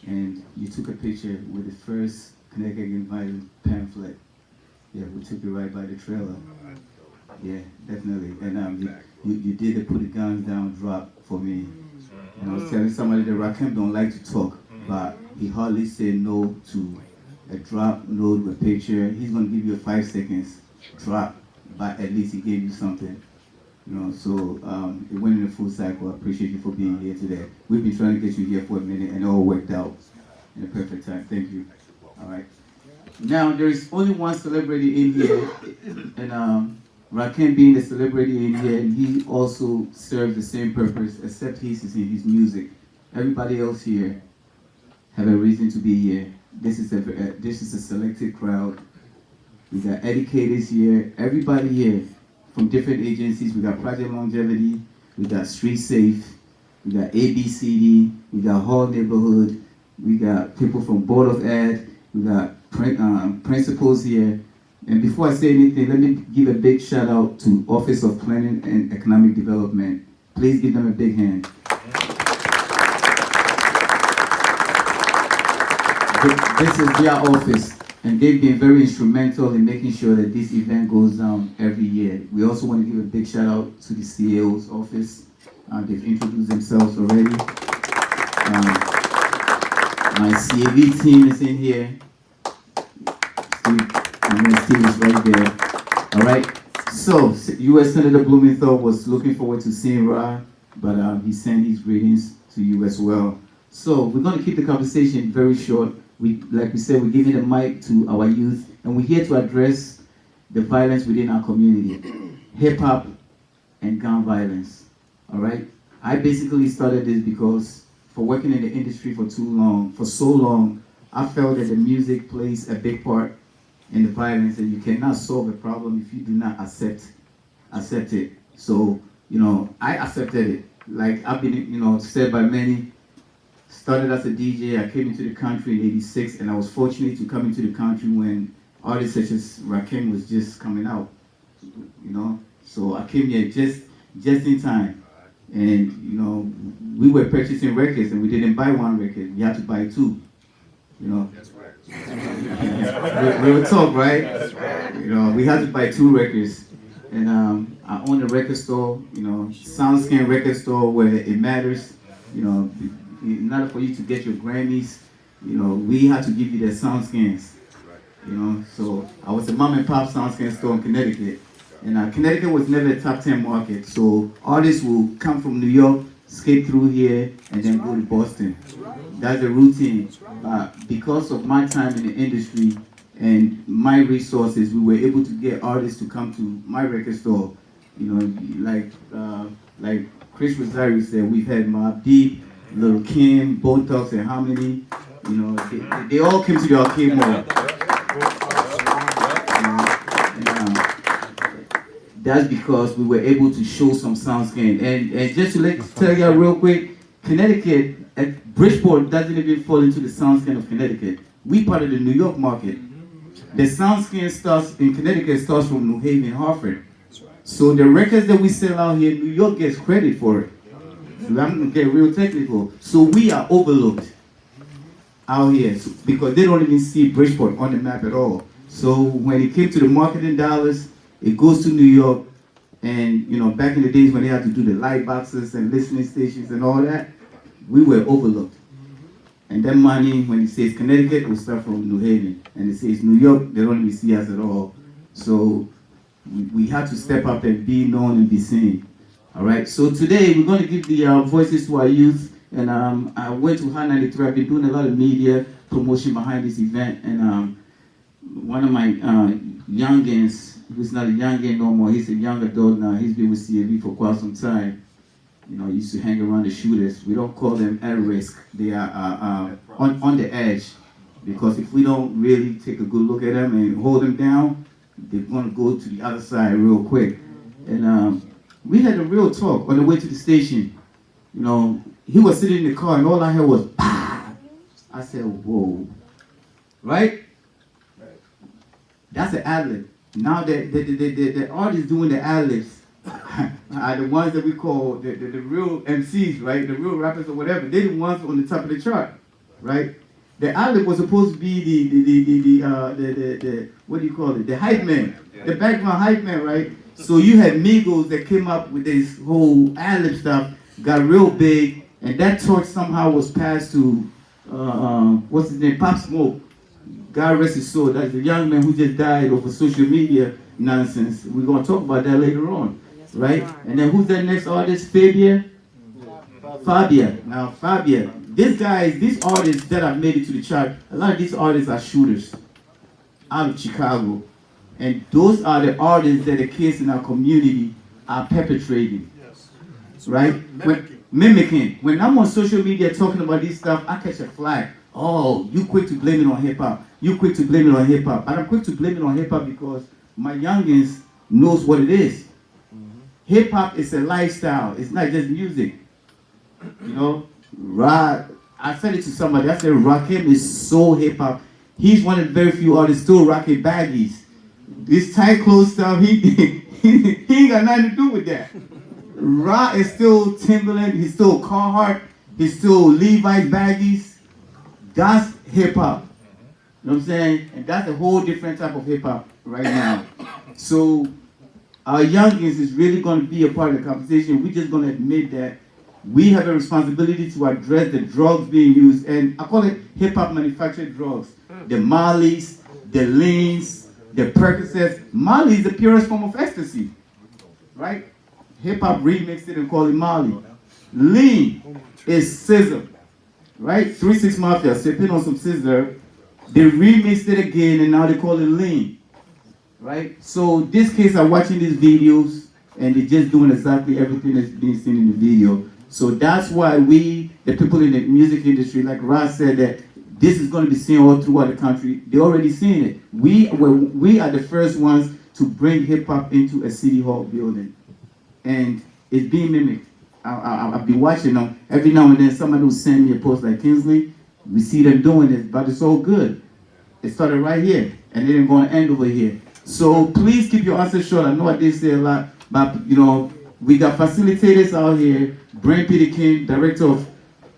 and you took a picture with the first Connecticut Against Violence pamphlet. Yeah, we took it right by the trailer. Yeah, definitely. And you did the put the guns down drop for me. And I was telling somebody that Rakim don't like to talk, but he hardly said no to a drop, no to a picture. He's gonna give you a 5 seconds drop, but at least he gave you something. You know, so it went in a full cycle. I appreciate you for being here today. We've been trying to get you here for a minute, and it all worked out in a perfect time. Thank you. All right. Now there is only one celebrity in here, and Rakim being the celebrity in here, and he also serves the same purpose, except he's in his music. Everybody else here have a reason to be here. This is a selected crowd. We got educators here. Everybody here from different agencies. We got Project Longevity. We got Street Safe. We got ABCD. We got Hall Neighborhood. We got people from Board of Ed. We got principals here. And before I say anything, let me give a big shout out to Office of Planning and Economic Development. Please give them a big hand. This is their office, and they've been very instrumental in making sure that this event goes down every year. We also want to give a big shout out to the CAO's office. They've introduced themselves already. My CAV team is in here. Steve is right there. All right. So, U.S. Senator Blumenthal was looking forward to seeing Ra, but he sent his greetings to you as well. So, we're going to keep the conversation very short. Like we said, we're giving the mic to our youth, and we're here to address the violence within our community, hip-hop and gun violence. All right. I basically started this because for working in the industry for so long, I felt that the music plays a big part in the violence, and you cannot solve a problem if you do not accept it. So, you know, I accepted it. Like I've been, you know, said by many, started as a DJ. I came into the country in '86, and I was fortunate to come into the country when artists such as Rakim was just coming out, you know. So I came here just in time, and you know, we were purchasing records, and we didn't buy one record. We had to buy two, you know. That's right. Real talk, right? That's right. You know, we had to buy 2 records, and I own a record store, you know, SoundScan record store where it matters, you know. In order for you to get your Grammys, you know, we had to give you the SoundScans, you know. So I was a mom and pop SoundScan store in Connecticut, and Connecticut was never a top 10 market. So artists will come from New York, skate through here, and then go to Boston. That's the routine. Because of my time in the industry and my resources, we were able to get artists to come to my record store. You know, like Chris Rosario said, we've had Mobb Deep, Lil' Kim, Bone Thugs and Harmony. You know, they all came to the arcade mall. That's because we were able to show some SoundScan. And just to tell you real quick, Connecticut, Bridgeport doesn't even fall into the SoundScan of Connecticut. We part of the New York market. The SoundScan starts in Connecticut starts from New Haven, Hartford. So the records that we sell out here, New York gets credit for it. So I'm gonna get real technical. So we are overlooked out here because they don't even see Bridgeport on the map at all. So when it came to the marketing dollars, it goes to New York. And you know, back in the days when they had to do the light boxes and listening stations and all that, we were overlooked. And that money, when it says Connecticut, it will start from New Haven. And it says New York, they don't even see us at all. So we have to step up and be known and be seen. All right, so today we're going to give the voices to our youth. And I went to Hot 93. I've been doing a lot of media promotion behind this event. And one of my youngins, who's not a youngin no more, he's a young adult now. He's been with CAV for quite some time. You know, used to hang around the shooters. We don't call them at risk. They are on the edge. Because if we don't really take a good look at them and hold them down, they're going to go to the other side real quick. And We had a real talk on the way to the station. You know, he was sitting in the car and all I heard was, bah! I said, whoa. Right? That's an ad-lib. Now the artists doing the ad-libs are the ones that we call the real MCs, right? The real rappers or whatever. They're the ones on the top of the chart, right? The ad-lib was supposed to be the what do you call it? The hype man, the background hype man, right? So you had Migos that came up with this whole ad-lib stuff, got real big, and that torch somehow was passed to what's his name? Pop Smoke. God rest his soul. That's the young man who just died over social media nonsense. We're gonna talk about that later on, right? And then who's that next artist? Fabia. Now Fabia. These artists that have made it to the chart, a lot of these artists are shooters out of Chicago. And those are the artists that the kids in our community are perpetrating. Right? Mimicking. When I'm on social media talking about this stuff, I catch a flag. Oh, you quick to blame it on hip hop. You quick to blame it on hip hop. And I'm quick to blame it on hip hop because my youngins knows what it is. Hip hop is a lifestyle. It's not just music. You know, I said it to somebody. I said Rakim is so hip hop. He's one of the very few artists still rocking baggies. This tight clothes stuff, he ain't got nothing to do with that. Ra is still Timberland. He's still Carhartt. He's still Levi's baggies. That's hip hop. You know what I'm saying? And that's a whole different type of hip hop right now. So our youngins is really going to be a part of the conversation. We're just going to admit that we have a responsibility to address the drugs being used, and I call it hip hop manufactured drugs. The Mollies, the Leans, the Percocets. Molly is the purest form of ecstasy, right? Hip hop remixed it and called it Molly. Lean is scissor, right? 3 6 Mafia sipping on some scissor. They remixed it again and now they call it lean, right? So these kids are watching these videos and they're just doing exactly everything that's being seen in the video. So that's why we, the people in the music industry, like Ross said, that this is going to be seen all throughout the country. They're already seeing it. We are the first ones to bring hip hop into a city hall building, and it's being mimicked. I'll be watching them every now and then. Somebody will send me a post like Kingsley. We see them doing it, but it's all good. It started right here, and it ain't going to end over here. So please keep your answers short. I know I did say a lot, but you know we got facilitators out here. Brent Peter King,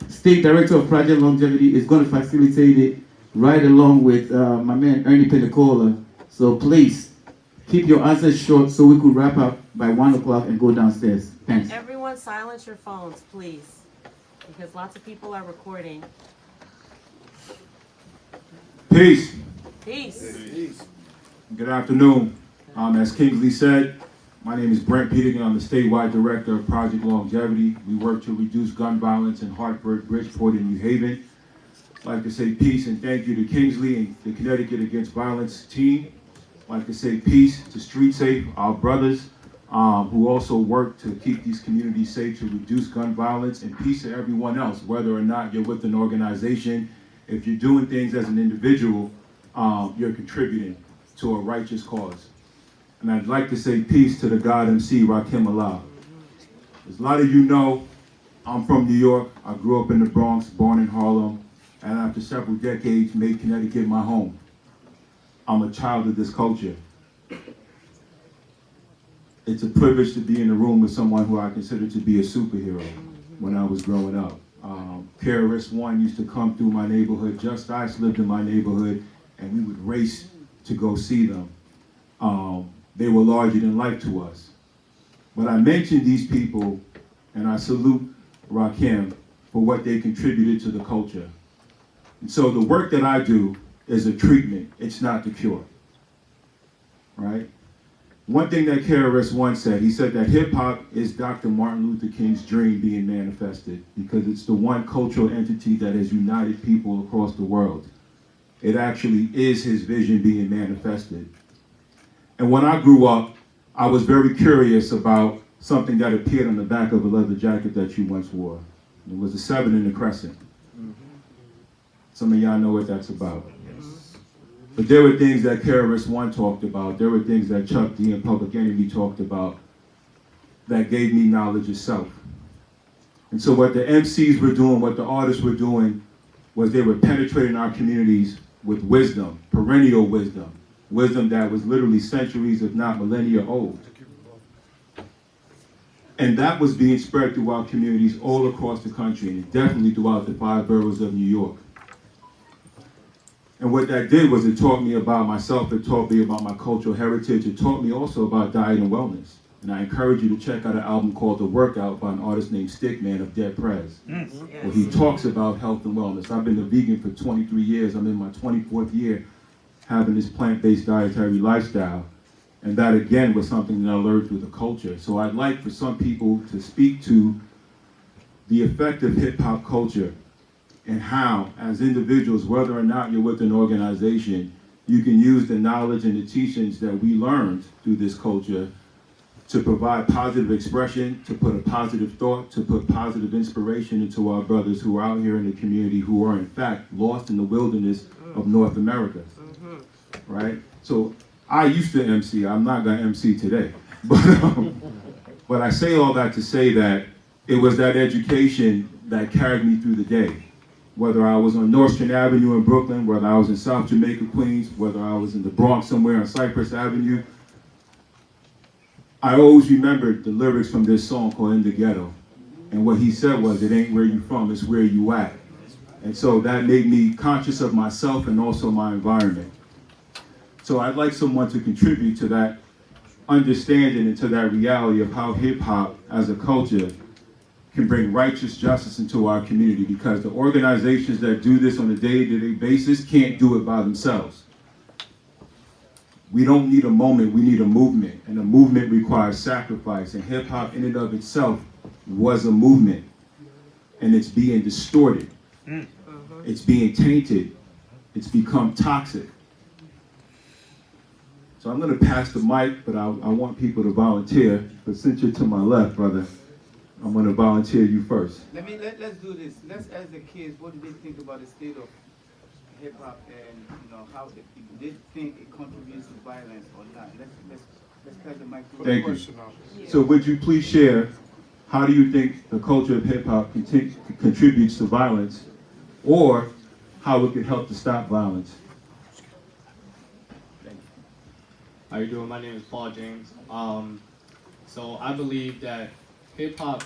State Director of Project Longevity, is going to facilitate it right along with my man Ernie Pensacola. So please keep your answers short so we could wrap up by 1 o'clock and go downstairs. Thanks. Everyone silence your phones, please, because lots of people are recording. Peace. Peace. Good afternoon. As Kingsley said, my name is Brent Peterkin. I'm the statewide director of Project Longevity. We work to reduce gun violence in Hartford, Bridgeport, and New Haven. I'd like to say peace and thank you to Kingsley and the Connecticut Against Violence team. I'd like to say peace to Street Safe, our brothers, who also work to keep these communities safe, to reduce gun violence, and peace to everyone else, whether or not you're with an organization. If you're doing things as an individual, you're contributing to a righteous cause. And I'd like to say peace to the God MC, Rakim Allah. As a lot of you know, I'm from New York. I grew up in the Bronx, born in Harlem, and after several decades, made Connecticut my home. I'm a child of this culture. It's a privilege to be in a room with someone who I consider to be a superhero when I was growing up. KRS-One used to come through my neighborhood. Just Ice lived in my neighborhood, and we would race to go see them. They were larger than life to us. But I mention these people, and I salute Rakim for what they contributed to the culture. And so the work that I do is a treatment. It's not the cure, right? One thing that KRS-One said, he said that hip hop is Dr. Martin Luther King's dream being manifested because it's the one cultural entity that has united people across the world. It actually is his vision being manifested. And when I grew up, I was very curious about something that appeared on the back of a leather jacket that you once wore. It was a 7 and a crescent. Some of y'all know what that's about. But there were things that KRS-One talked about. There were things that Chuck D and Public Enemy talked about that gave me knowledge of self. And so what the MCs were doing, what the artists were doing, was they were penetrating our communities with wisdom, perennial wisdom, wisdom that was literally centuries, if not millennia old. And that was being spread through our communities all across the country, and definitely throughout the 5 boroughs of New York. And what that did was it taught me about myself, it taught me about my cultural heritage, it taught me also about diet and wellness. And I encourage you to check out an album called The Workout by an artist named Stickman of Dead Prez, where he talks about health and wellness. I've been a vegan for 23 years. I'm in my 24th year having this plant-based dietary lifestyle. And that, again, was something that I learned through the culture. So I'd like for some people to speak to the effect of hip-hop culture and how, as individuals, whether or not you're with an organization, you can use the knowledge and the teachings that we learned through this culture to provide positive expression, to put a positive thought, to put positive inspiration into our brothers who are out here in the community who are in fact lost in the wilderness of North America, right? So I used to MC, I'm not gonna MC today, but I say all that to say that it was that education that carried me through the day. Whether I was on Nostrand Avenue in Brooklyn, whether I was in South Jamaica, Queens, whether I was in the Bronx somewhere on Cypress Avenue, I always remembered the lyrics from this song called In the Ghetto. And what he said was, it ain't where you from, it's where you at. And so that made me conscious of myself and also my environment. So I'd like someone to contribute to that understanding and to that reality of how hip hop as a culture can bring righteous justice into our community, because the organizations that do this on a day-to-day basis can't do it by themselves. We don't need a moment, we need a movement, and a movement requires sacrifice, and hip hop in and of itself was a movement, and it's being distorted, it's being tainted, it's become toxic. So I'm gonna pass the mic, but I want people to volunteer, but since you're to my left, brother, I'm gonna volunteer you first. Let's do this. Let's ask the kids what do they think about the state of hip hop and how they think it contributes to violence or not. Let's pass the mic to Thank you. So would you please share, how do you think the culture of hip hop contributes to violence, or how it could help to stop violence? How you doing? My name is Paul James. So I believe that hip hop,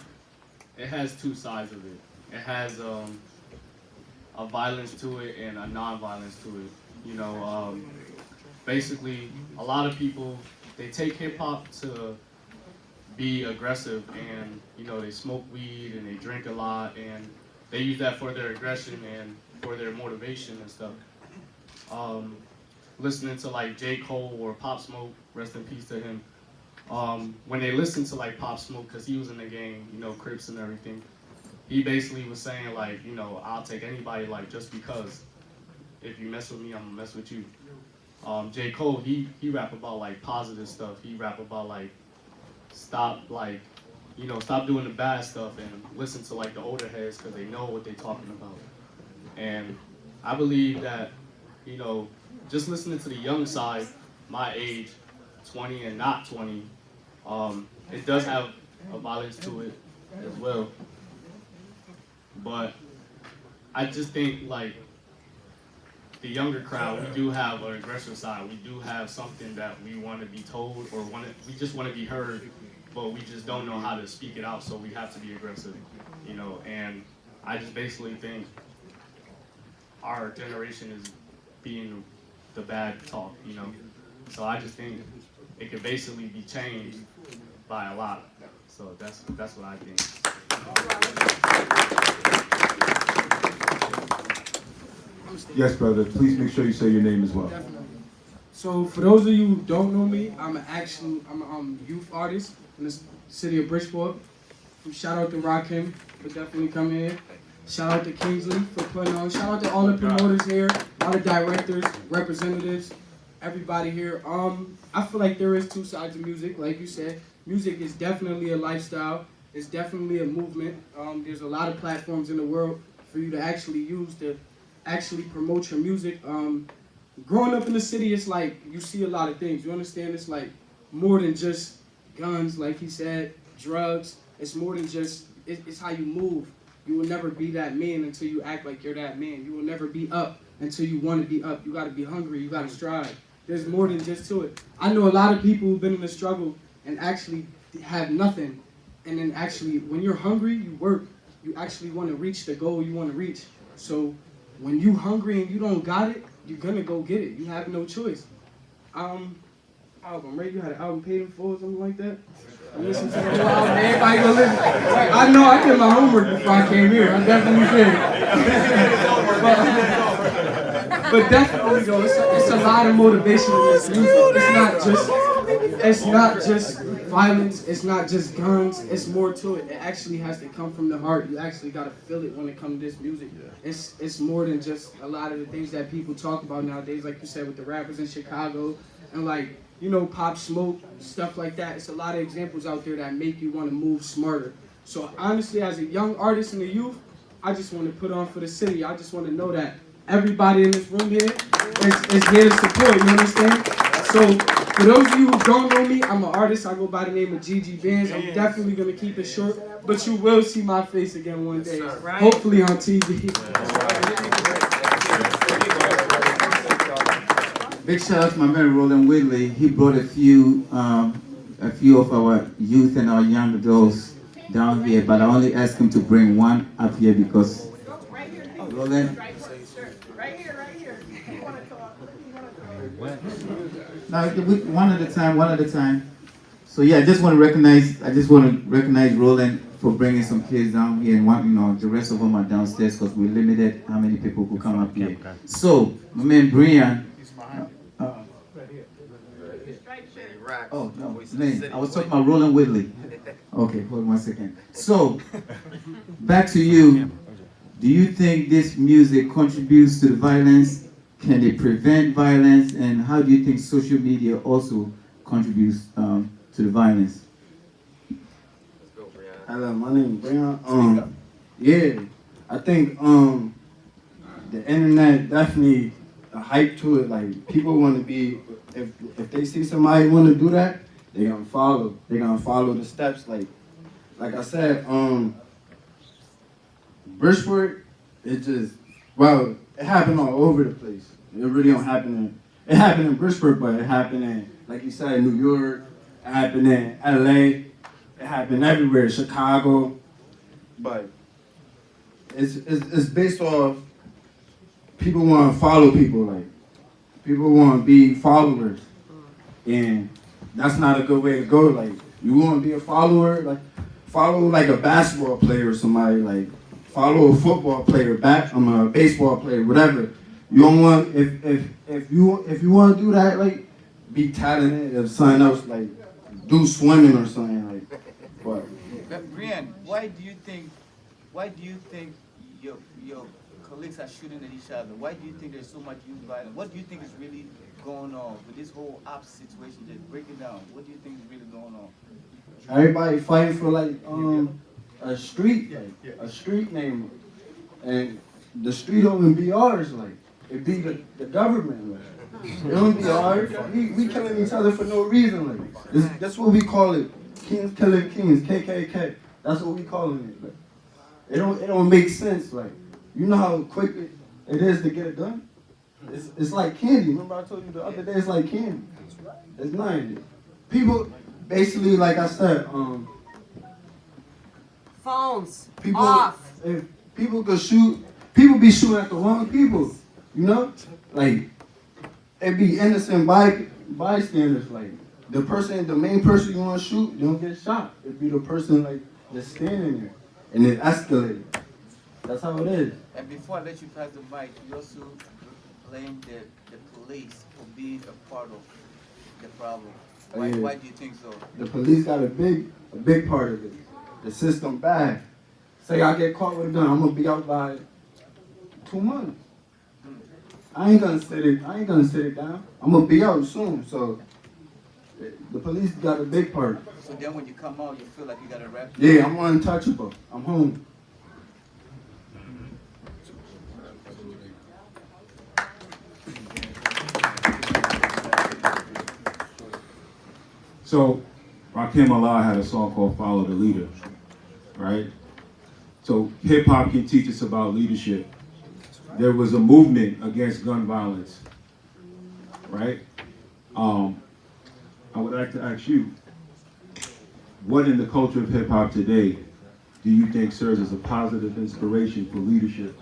it has two sides of it. It has a violence to it and a non-violence to it. Basically, a lot of people, they take hip hop to be aggressive, and they smoke weed and they drink a lot, and they use that for their aggression and for their motivation and stuff. Listening to like J. Cole or Pop Smoke, rest in peace to him. When they listen to like Pop Smoke, because he was in the game, Crips and everything, he basically was saying like, I'll take anybody, like, just because if you mess with me, I'm gonna mess with you. J. Cole, he rap about like positive stuff. He rap about like, stop doing the bad stuff and listen to like the older heads, because they know what they're talking about. And I believe that, just listening to the young side, my age, 20 and not 20, it does have a violence to it as well. But I just think like the younger crowd, we do have an aggressive side. We do have something that we want to be told, or we just want to be heard, but we just don't know how to speak it out, so we have to be aggressive, and I just basically think our generation is being the bad talk, So I just think it could basically be changed by a lot. So that's what I think. Yes, brother. Please make sure you say your name as well. Definitely. So for those of you who don't know me, I'm a youth artist in the city of Bridgeport. Shout out to Rakim for definitely coming here. Shout out to Kingsley for putting on. Shout out to all the promoters here, all the directors, representatives, everybody here. I feel like there is two sides of music. Like you said, music is definitely a lifestyle. It's definitely a movement. There's a lot of platforms in the world for you to actually use to actually promote your music. Growing up in the city, it's like you see a lot of things. You understand? It's like more than just guns, like he said. drugs. It's more than just, it's how you move. You will never be that man until you act like you're that man. You will never be up until you want to be up. You got to be hungry. You got to strive. There's more than just to it. I know a lot of people who've been in the struggle and actually have nothing. And then actually, when you're hungry, you work. You actually want to reach the goal you want to reach. So when you hungry and you don't got it, you're going to go get it. You have no choice. Album, right? You had an album paid in full or something like that? I listened to the whole album. Everybody go listen. I know I did my homework before I came here. I definitely did. But definitely, though, it's a lot of motivation in this music. It's not just violence. It's not just guns. It's more to it. It actually has to come from the heart. You actually got to feel it when it comes to this music. It's more than just a lot of the things that people talk about nowadays, like you said, with the rappers in Chicago and like, you know, Pop Smoke, stuff like that. It's a lot of examples out there that make you want to move smarter. So honestly, as a young artist in the youth, I just want to put on for the city. I just want to know that everybody in this room here is here to support, you understand? So for those of you who don't know me, I'm an artist. I go by the name of GG Bands. I'm definitely going to keep it short, but you will see my face again one day, hopefully on TV. Big shout out to my man Roland Whitley. He brought a few of our youth and our young adults down here, but I only asked him to bring one up here because Roland. No, one at a time. So yeah, I just want to recognize Roland for bringing some kids down here, and the rest of them are downstairs because we're limited how many people could come up here. So my man Brian. Oh no, man, I was talking about Roland Whitley. Okay, hold on 1 second. So back to you. Do you think this music contributes to the violence? Can it prevent violence? And how do you think social media also contributes to the violence? Hello, my name is Brian. Yeah, I think the internet definitely a hype to it. Like people want to be, if they see somebody want to do that, they gonna follow. They gonna follow the steps. Like I said, Bridgeport, it happened all over the place. It really don't happen it happened in Bridgeport, but it happened in, like you said, New York. It happened in LA. It happened everywhere, Chicago. But it's based off people want to follow people. Like people want to be followers, and that's not a good way to go. Like you want to be a follower, like follow like a basketball player or somebody. Like follow a football player, a baseball player, whatever. You don't want if you want to do that, like be talented or something else, like do swimming or something like. But Brian, why do you think your colleagues are shooting at each other? Why do you think there's so much youth violence? What do you think is really going on with this whole ops situation? Just break it down. What do you think is really going on? everybody fighting for like a street name, and the street don't even be ours. Like it be the government. Like. It don't be ours. We killing each other for no reason. Like that's what we call it. Kings killing kings. KKK. That's what we calling it. Like, it don't make sense. Like you know how quick it is to get it done. It's like candy. Remember I told you the other day. It's like candy. It's nice. People basically, like I said, phones people, off. If people could shoot, people be shooting at the wrong people. You know, like it be innocent bystanders. Like the main person you want to shoot, you don't get shot. It be the person like that's standing there, and it escalated. That's how it is. And before I let you pass the mic, you also blame the police for being a part of the problem. Why do you think so? The police got a big part of it. The system bad. Say I get caught with a gun, I'm gonna be out by 2 months. I ain't gonna sit it down. I'm gonna be out soon. So the police got a big part. So then when you come out, you feel like you got a rap? Yeah, I'm untouchable. I'm home. So Rakim Allah had a song called Follow the Leader, right? So hip hop can teach us about leadership. There was a movement against gun violence, right? I would like to ask you, what in the culture of hip hop today do you think serves as a positive inspiration for leadership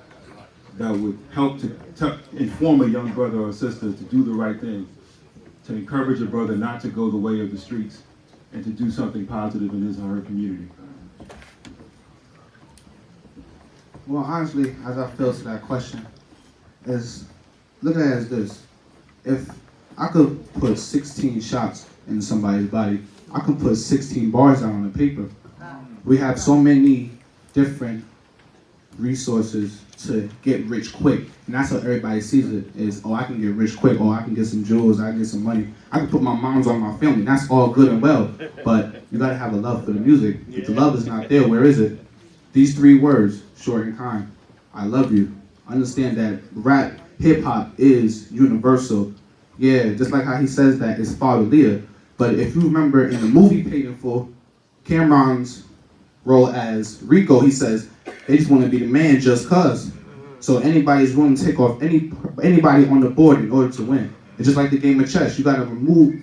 that would help to inform a young brother or sister to do the right thing, to encourage a brother not to go the way of the streets, and to do something positive in his or her community? Well, honestly, as I feel to that question, is look at it as this. If I could put 16 shots into somebody's body, I could put 16 bars out on the paper. We have so many different resources to get rich quick. And that's how everybody sees it, is, oh, I can get rich quick, oh, I can get some jewels, I can get some money. I can put my moms on my family. That's all good and well, but you gotta have a love for the music. If the love is not there, where is it? These 3 words, short and kind. I love you. Understand that rap, hip hop is universal. Yeah, just like how he says that it's father leader. But if you remember in the movie Paid in Full, Cameron's role as Rico, he says, they just want to be the man just cause. So anybody's willing to take off anybody on the board in order to win. It's just like the game of chess. You got to remove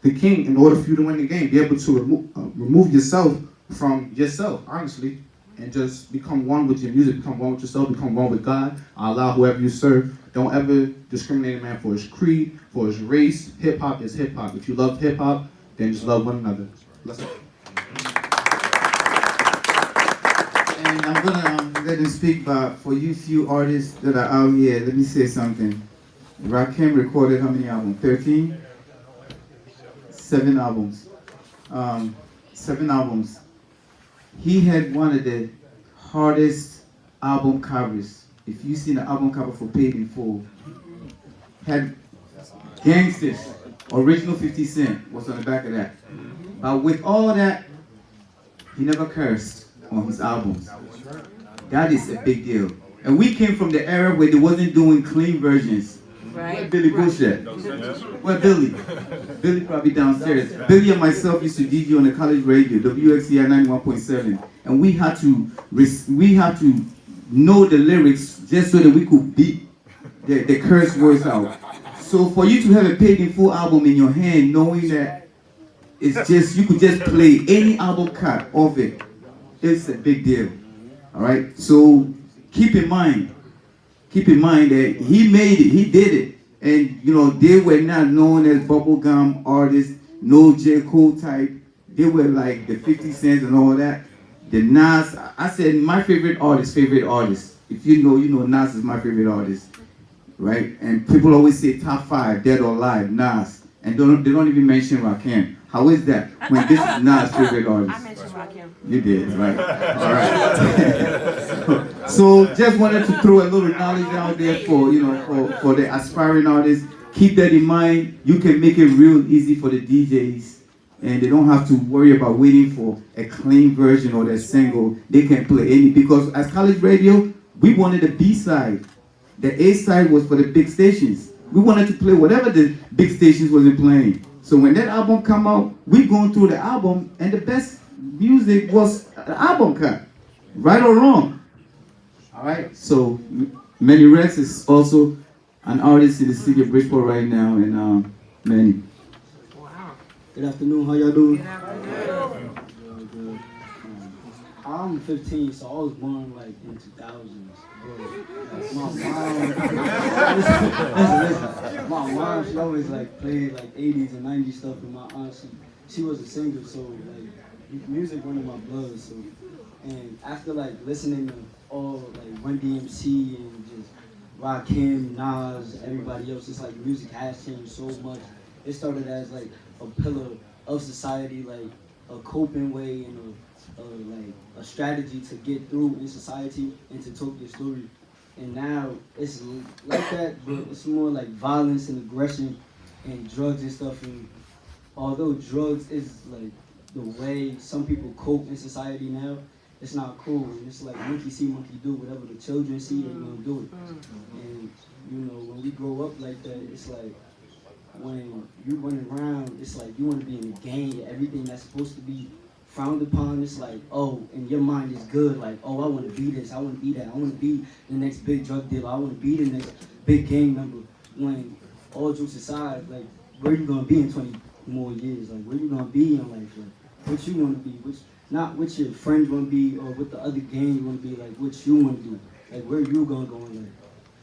the king in order for you to win the game. Be able to remove yourself from yourself, honestly, and just become one with your music, become one with yourself, become one with God. Allow whoever you serve. Don't ever discriminate a man for his creed, for his race. Hip hop is hip hop. If you love hip hop, then just love one another. Let's go. And I'm gonna let him speak, but for you few artists that are out here, let me say something. Rakim recorded how many albums? 13? 7 albums. 7 albums. He had one of the hardest album covers. If you've seen the album cover for Paid in Full, had Gangsters, original 50 Cent was on the back of that. But with all that, he never cursed on his albums. That is a big deal. And we came from the era where they wasn't doing clean versions. Right. Where Billy Bullshit? Where Billy? Billy probably downstairs. Billy and myself used to DJ on the college radio, WXCI 91.7, and we had to know the lyrics just so that we could beat the curse words out. So for you to have a Paid in Full album in your hand, knowing that it's just you could just play any album cut of it, it's a big deal. All right. So keep in mind that he made it, he did it. And you know, they were not known as bubblegum artists, no J. Cole type. They were like the 50 Cents and all that. The Nas, I said my favorite artist. If you know Nas is my favorite artist, right? And people always say top 5, dead or alive, Nas. And they don't even mention Rakim. How is that when this is Nas' favorite artist? I mentioned Rakim. You did, right? All right. So just wanted to throw a little knowledge out there for for the aspiring artists. Keep that in mind. You can make it real easy for the DJs, and they don't have to worry about waiting for a clean version or their single. They can play any, because as college radio, we wanted the B side. The A side was for the big stations. We wanted to play whatever the big stations wasn't playing. So when that album come out, we going through the album, and the best music was the album cut, right or wrong. All right. So Manny Rex is also an artist in the city of Bridgeport right now, and Manny. Good afternoon, how y'all doing? Good afternoon. Good. I'm 15, so I was born like in 2000s. My mom, she always like played like 80s and 90s stuff, and my aunt, she was a singer, so like music run in my blood. So, and after like listening to all like Run DMC and just Rakim, Nas, everybody else, it's like music has changed so much. It started as like a pillar of society, like a coping way and like a strategy to get through in society and to talk your story. And now it's like that, but it's more like violence and aggression and drugs and stuff. And although drugs is like the way some people cope in society now, it's not cool. And it's like monkey see, monkey do. Whatever the children see, they're gonna do it. And you know, when we grow up like that, it's like when you run around, it's like you want to be in the game. Everything that's supposed to be frowned upon, it's like, oh, and your mind is good. Like, oh, I want to be this. I want to be that. I want to be the next big drug dealer. I want to be the next big gang member. When all jokes aside, like, where you gonna be in 20 more years? Like, where you gonna be in life? Like, what you want to be? Not what your friends want to be or what the other gang you want to be. Like, what you want to do? Like, where you gonna go in life?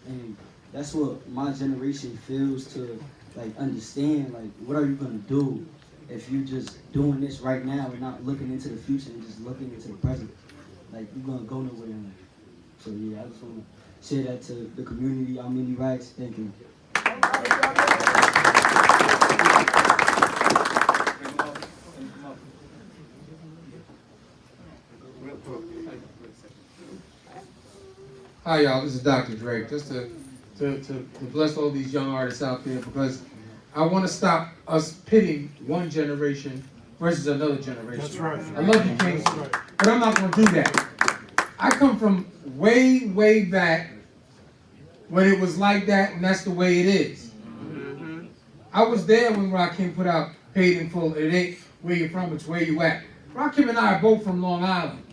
And that's what my generation feels to like understand. Like, what are you gonna do if you just doing this right now and not looking into the future and just looking into the present? Like, you're gonna go nowhere in life. So yeah, I just want to share that to the community. I'm Mini Rights. Thank you. Hi y'all, this is Dr. Drake. Just to bless all these young artists out there, because I want to stop us pitting one generation versus another generation. That's right. I love you, Kings, but I'm not going to do that. I come from way, way back when it was like that, and that's the way it is. I was there when Rakim put out Paid in Full. It ain't where you're from, it's where you at. Rakim and I are both from Long Island.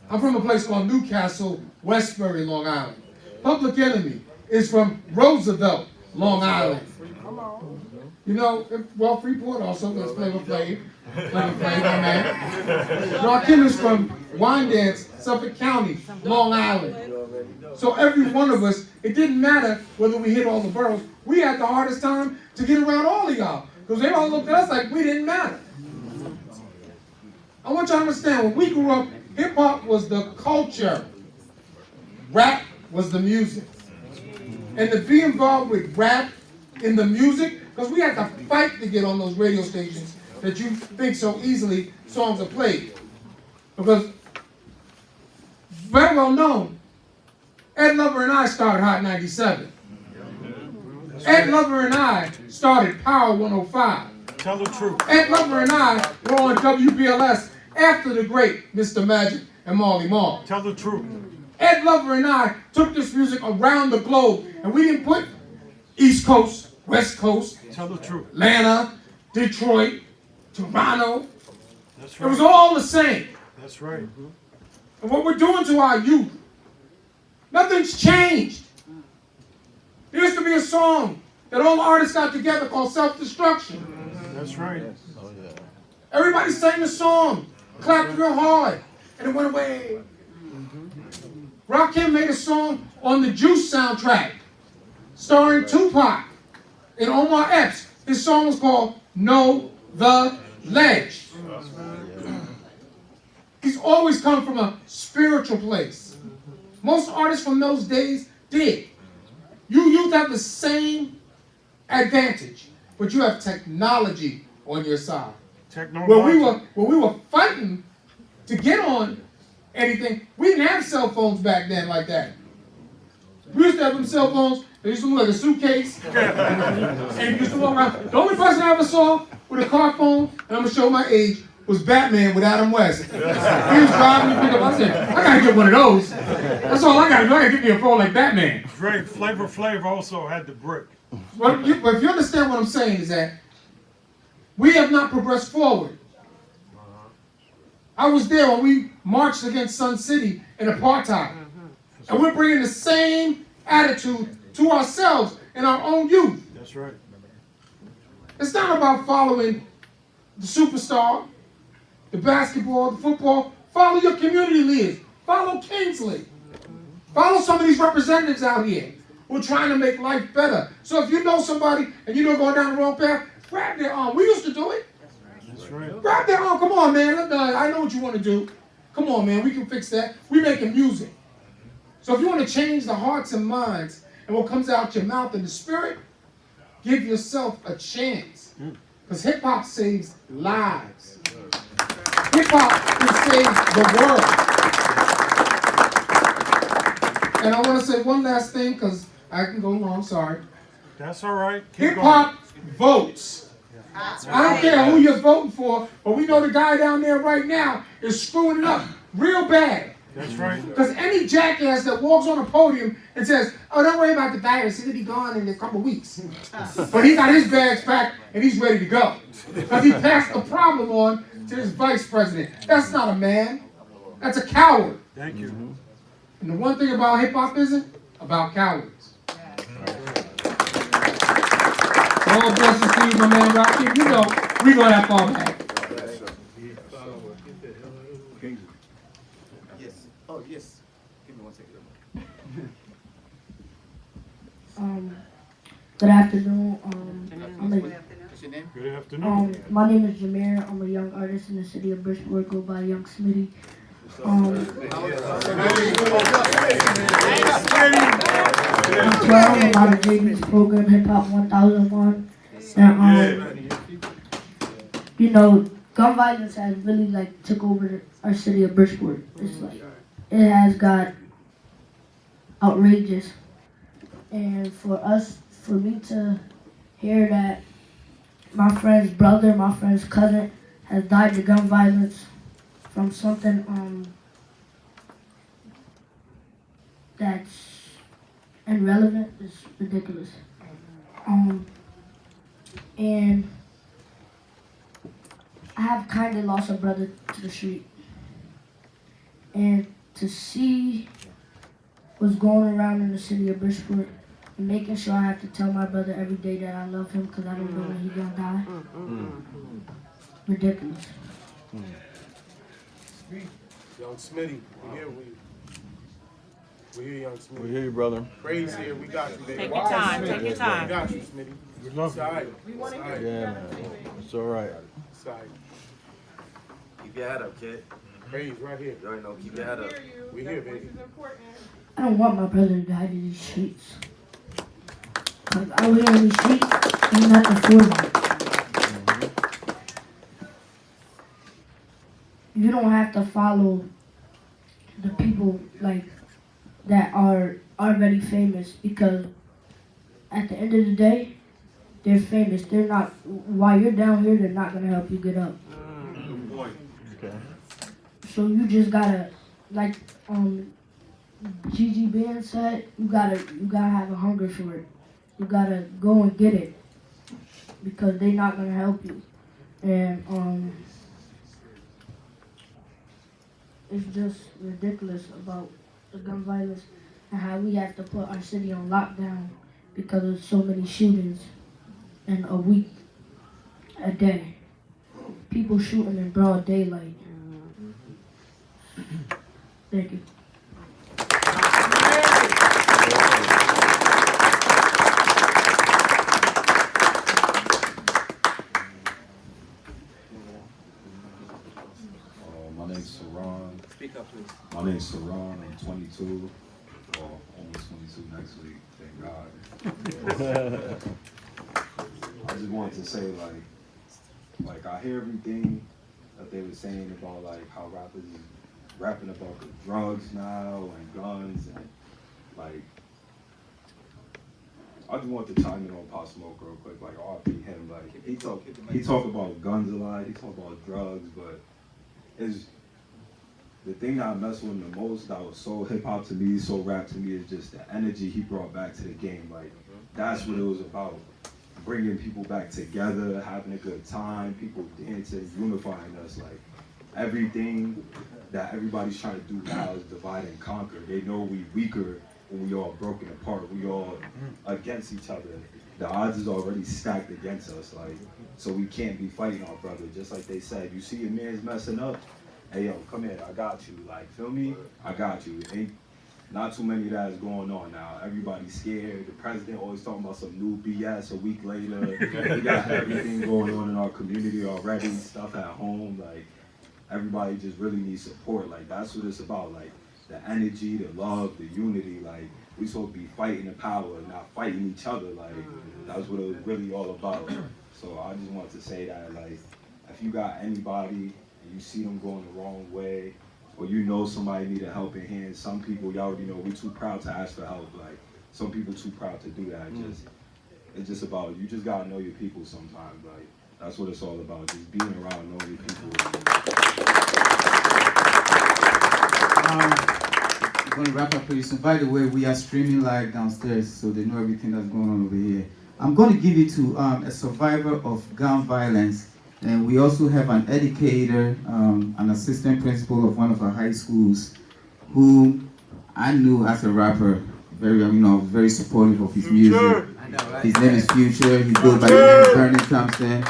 I'm from a place called Newcastle, Westbury, Long Island. Public Enemy is from Roosevelt, Long Island. You know, well, Freeport also, that's Flavor Flav. Flavor Flav, my man. Rakim is from Wyandanch, Suffolk County, Long Island. So every one of us, it didn't matter whether we hit all the boroughs. We had the hardest time to get around all of y'all, because they all looked at us like we didn't matter. I want y'all to understand, when we grew up, hip-hop was the culture. Rap was the music. And to be involved with rap in the music, because we had to fight to get on those radio stations that you think so easily songs are played. Because, very well known, Ed Lover and I started Hot 97. Ed Lover and I started Power 105. Tell the truth. Ed Lover and I were on WBLS after the great Mr. Magic and Marley Marl. Tell the truth. Ed Lover and I took this music around the globe, and we didn't put East Coast, West Coast, Tell the truth. Atlanta, Detroit, Toronto. That's It was all the same. That's right. And what we're doing to our youth, nothing's changed. There used to be a song that all the artists got together called Self-Destruction. That's right. Everybody sang the song, clapped real hard, and it went away. Rakim made a song on the Juice soundtrack, starring Tupac and Omar Epps. His song was called Know the Ledge. He's always come from a spiritual place. Most artists from those days did. You youth have the same advantage, but you have technology on your side. Where we were fighting to get on anything, we didn't have cell phones back then like that. We used to have them cell phones, they used to look like a suitcase. And you used to walk around. The only person I ever saw with a car phone, and I'm going to show my age, was Batman with Adam West. He was driving to pick up. I said, I got to get one of those. That's all I got to do. I got to get me a phone like Batman. Great. Flavor Flav also had the brick. But if you understand what I'm saying is that we have not progressed forward. I was there when we marched against Sun City in apartheid. And we're bringing the same attitude to ourselves and our own youth. That's right. It's not about following the superstar, the basketball, the football. Follow your community leaders. Follow Kingsley. Follow some of these representatives out here who are trying to make life better. So if you know somebody and you know going down the wrong path, grab their arm. We used to do it. That's right. Grab their arm. Come on, man. I know what you want to do. Come on, man. We can fix that. We making music. So if you want to change the hearts and minds and what comes out your mouth and the spirit, give yourself a chance. Because hip-hop saves lives. Hip-hop can save the world. And I want to say one last thing, because I can go long, sorry. That's all right. Hip-hop votes. I don't care who you're voting for, but we know the guy down there right now is screwing it up real bad. That's right. Because any jackass that walks on a podium and says, "Oh, don't worry about the virus, it'll be gone in a couple weeks," but he got his bags packed and he's ready to go because he passed the problem on to his vice president. That's not a man. That's a coward. Thank you. And the one thing about hip hop isn't about cowards. All blessings to you, my man Rakim. You know we go that far back. Yes. Oh, yes. Give me 1 second. Good afternoon. What's your name? Good afternoon. My name is Jameer. I'm a young artist in the city of Bridgeport. Go by Young Smitty. I'm 12. I'm about to JV's program, Hip Hop 1001. And, you know, gun violence has really like took over our city of Bridgeport. It's like it has got outrageous, and for me to hear that my friend's brother, my friend's cousin has died to gun violence from something that's irrelevant is ridiculous. And I have kind of lost a brother to the street. And to see what's going around in the city of Bridgeport and making sure I have to tell my brother every day that I love him because I don't know when he's gonna die. Ridiculous. Young Smitty, we here with you. We here, Young Smitty. We hear you, brother. Praise here, we got you, baby. Take your time, take your time. We got you, Smitty. Good luck. It's all right. It's all right. Yeah, man. It's all right. It's all right. Keep your head up, kid. Praise right here. You already know, keep your head up. We here, baby. I don't want my brother to die in these streets. Like, out here in these streets, ain't nothing for me. You don't have to follow the people like that are already famous because at the end of the day, they're famous. They're not. While you're down here, they're not gonna help you get up. Good point. Okay. So you just gotta, like Gigi Ben said, you gotta have a hunger for it. You gotta go and get it because they're not gonna help you. And it's just ridiculous about the gun violence and how we have to put our city on lockdown because of so many shootings in a week, a day. People shooting in broad daylight. Thank you. My name's Saran. Speak up, please. My name's Saran. I'm 22. Well, almost 22 next week. Thank God. I just wanted to say, like I hear everything that they were saying about like how rappers is rapping about the drugs now and guns and like. I just want to chime in on Pop Smoke real quick. Like RP him. Like he talk about guns a lot. He talk about drugs, but it's the thing that I mess with him the most, that was so hip hop to me, so rap to me, is just the energy he brought back to the game. Like that's what it was about. Bringing people back together, having a good time, people dancing, unifying us. Like everything that everybody's trying to do now is divide and conquer. They know we weaker when we all broken apart. We all against each other. The odds is already stacked against us. Like so we can't be fighting our brother. Just like they said, you see a man's messing up, hey yo, come here, I got you. Like feel me? I got you. Ain't not too many of that is going on now. Everybody's scared. The president always talking about some new BS a week later. We got everything going on in our community already, stuff at home. Like, everybody just really needs support. Like, that's what it's about. Like, the energy, the love, the unity. Like, we supposed to be fighting the power, not fighting each other. Like, that's what it was really all about. So I just wanted to say that, like, if you got anybody and you see them going the wrong way, or you know somebody need a helping hand, some people, y'all already know, we too proud to ask for help. Like, some people too proud to do that. It's just about, you just gotta know your people sometimes. Like, that's what it's all about, just being around, knowing your people. gonna wrap up pretty soon. By the way, we are streaming live downstairs, so they know everything that's going on over here. I'm gonna give it to a survivor of gun violence, and we also have an educator, an assistant principal of one of our high schools, who I knew as a rapper, very supportive of his music. His name is Future. He goes by the name of Vernon Thompson.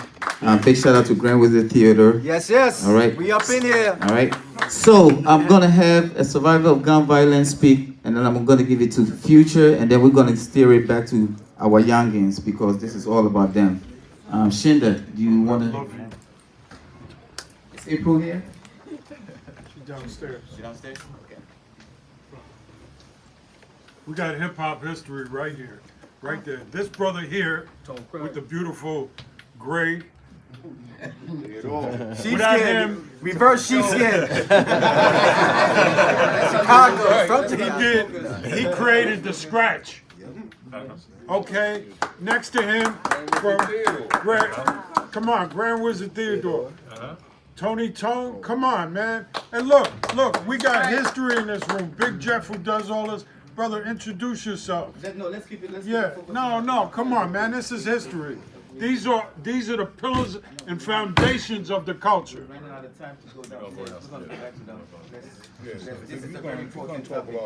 Big shout out to Grand Wizard Theater. Yes, yes. All right. We up in here. All right. So I'm gonna have a survivor of gun violence speak, and then I'm gonna give it to Future, and then we're gonna steer it back to our youngins because this is all about them. Shinda, do you wanna? Is April here? She's downstairs. She downstairs? Okay. We got hip hop history right here, right there. This brother here with the beautiful gray. Without him, reverse sheepskin. Chicago. He created the scratch. Okay, next to him, come on, Grand Wizard Theodore. Tony Tone, come on, man. And look, we got history in this room. Big Jeff who does all this. Brother, introduce yourself. No, let's keep it. No, come on, man. This is history. These are the pillars and foundations of the culture. We're running out of time to go down. We're going to go back to them. This is a very important topic.